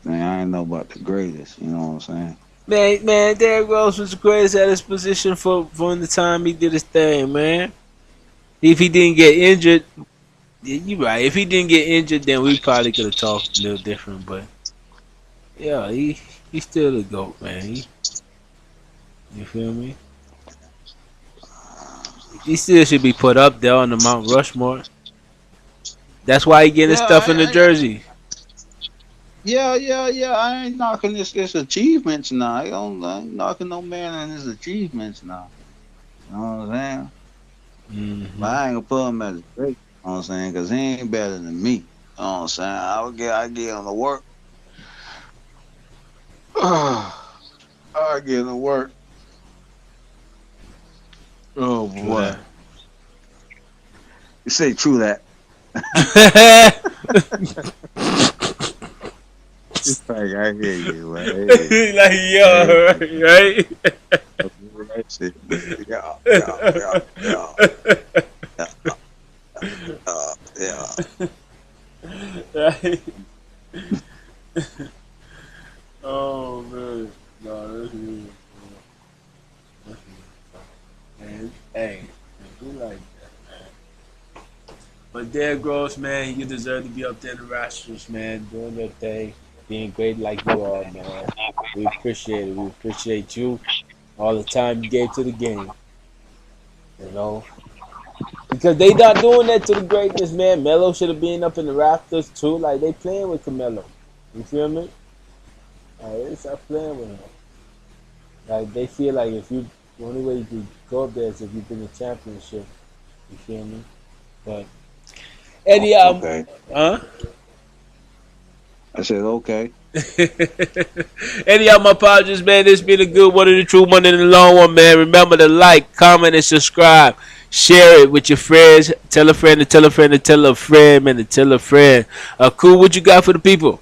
I ain't know about the greatest. You know what I'm saying? Man, Derrick Rose was the greatest at his position from the time he did his thing, man. If he didn't get injured, you're right. If he didn't get injured, then we probably could have talked a little different. But yeah, he's still the GOAT, man. You feel me? He still should be put up there on the Mount Rushmore. That's why he getting his stuff in the jersey. Yeah. I ain't knocking his achievements now. I ain't knocking no man on his achievements now. You know what I'm saying? Mm-hmm. But I ain't gonna put him as great. You know what I'm saying? Because he ain't better than me. You know what I'm saying? I get him to work. I get him to work. Oh boy. You say true that. It's like I hear you, man. Like right? That shit, Right. Oh man, no, that's me. Man, hey, we like that, man. But Derrick Rose, man, you deserve to be up there in the Raptors, man, doing your thing, being great like you are, man. We appreciate it. We appreciate you, all the time you gave to the game. You know, because they not doing that to the greatness, man. Melo should have been up in the Raptors too. Like they playing with Carmelo. You feel me? Like they start playing with him. Like they feel like if you, the only way you can go up there is if you win the championship. You feel me? But Any Okay. huh? I said okay. Anyhow, my apologies, man. This been a good one, and the true one, and the long one, man. Remember to like, comment, and subscribe. Share it with your friends. Tell a friend to tell a friend to tell a friend, man, to tell a friend. Cool. What you got for the people?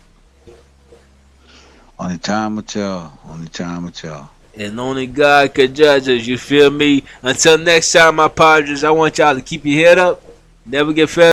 Only time will tell. Only time will tell. And only God could judge us. You feel me? Until next time, my apologies. I want y'all to keep your head up. Never get fed.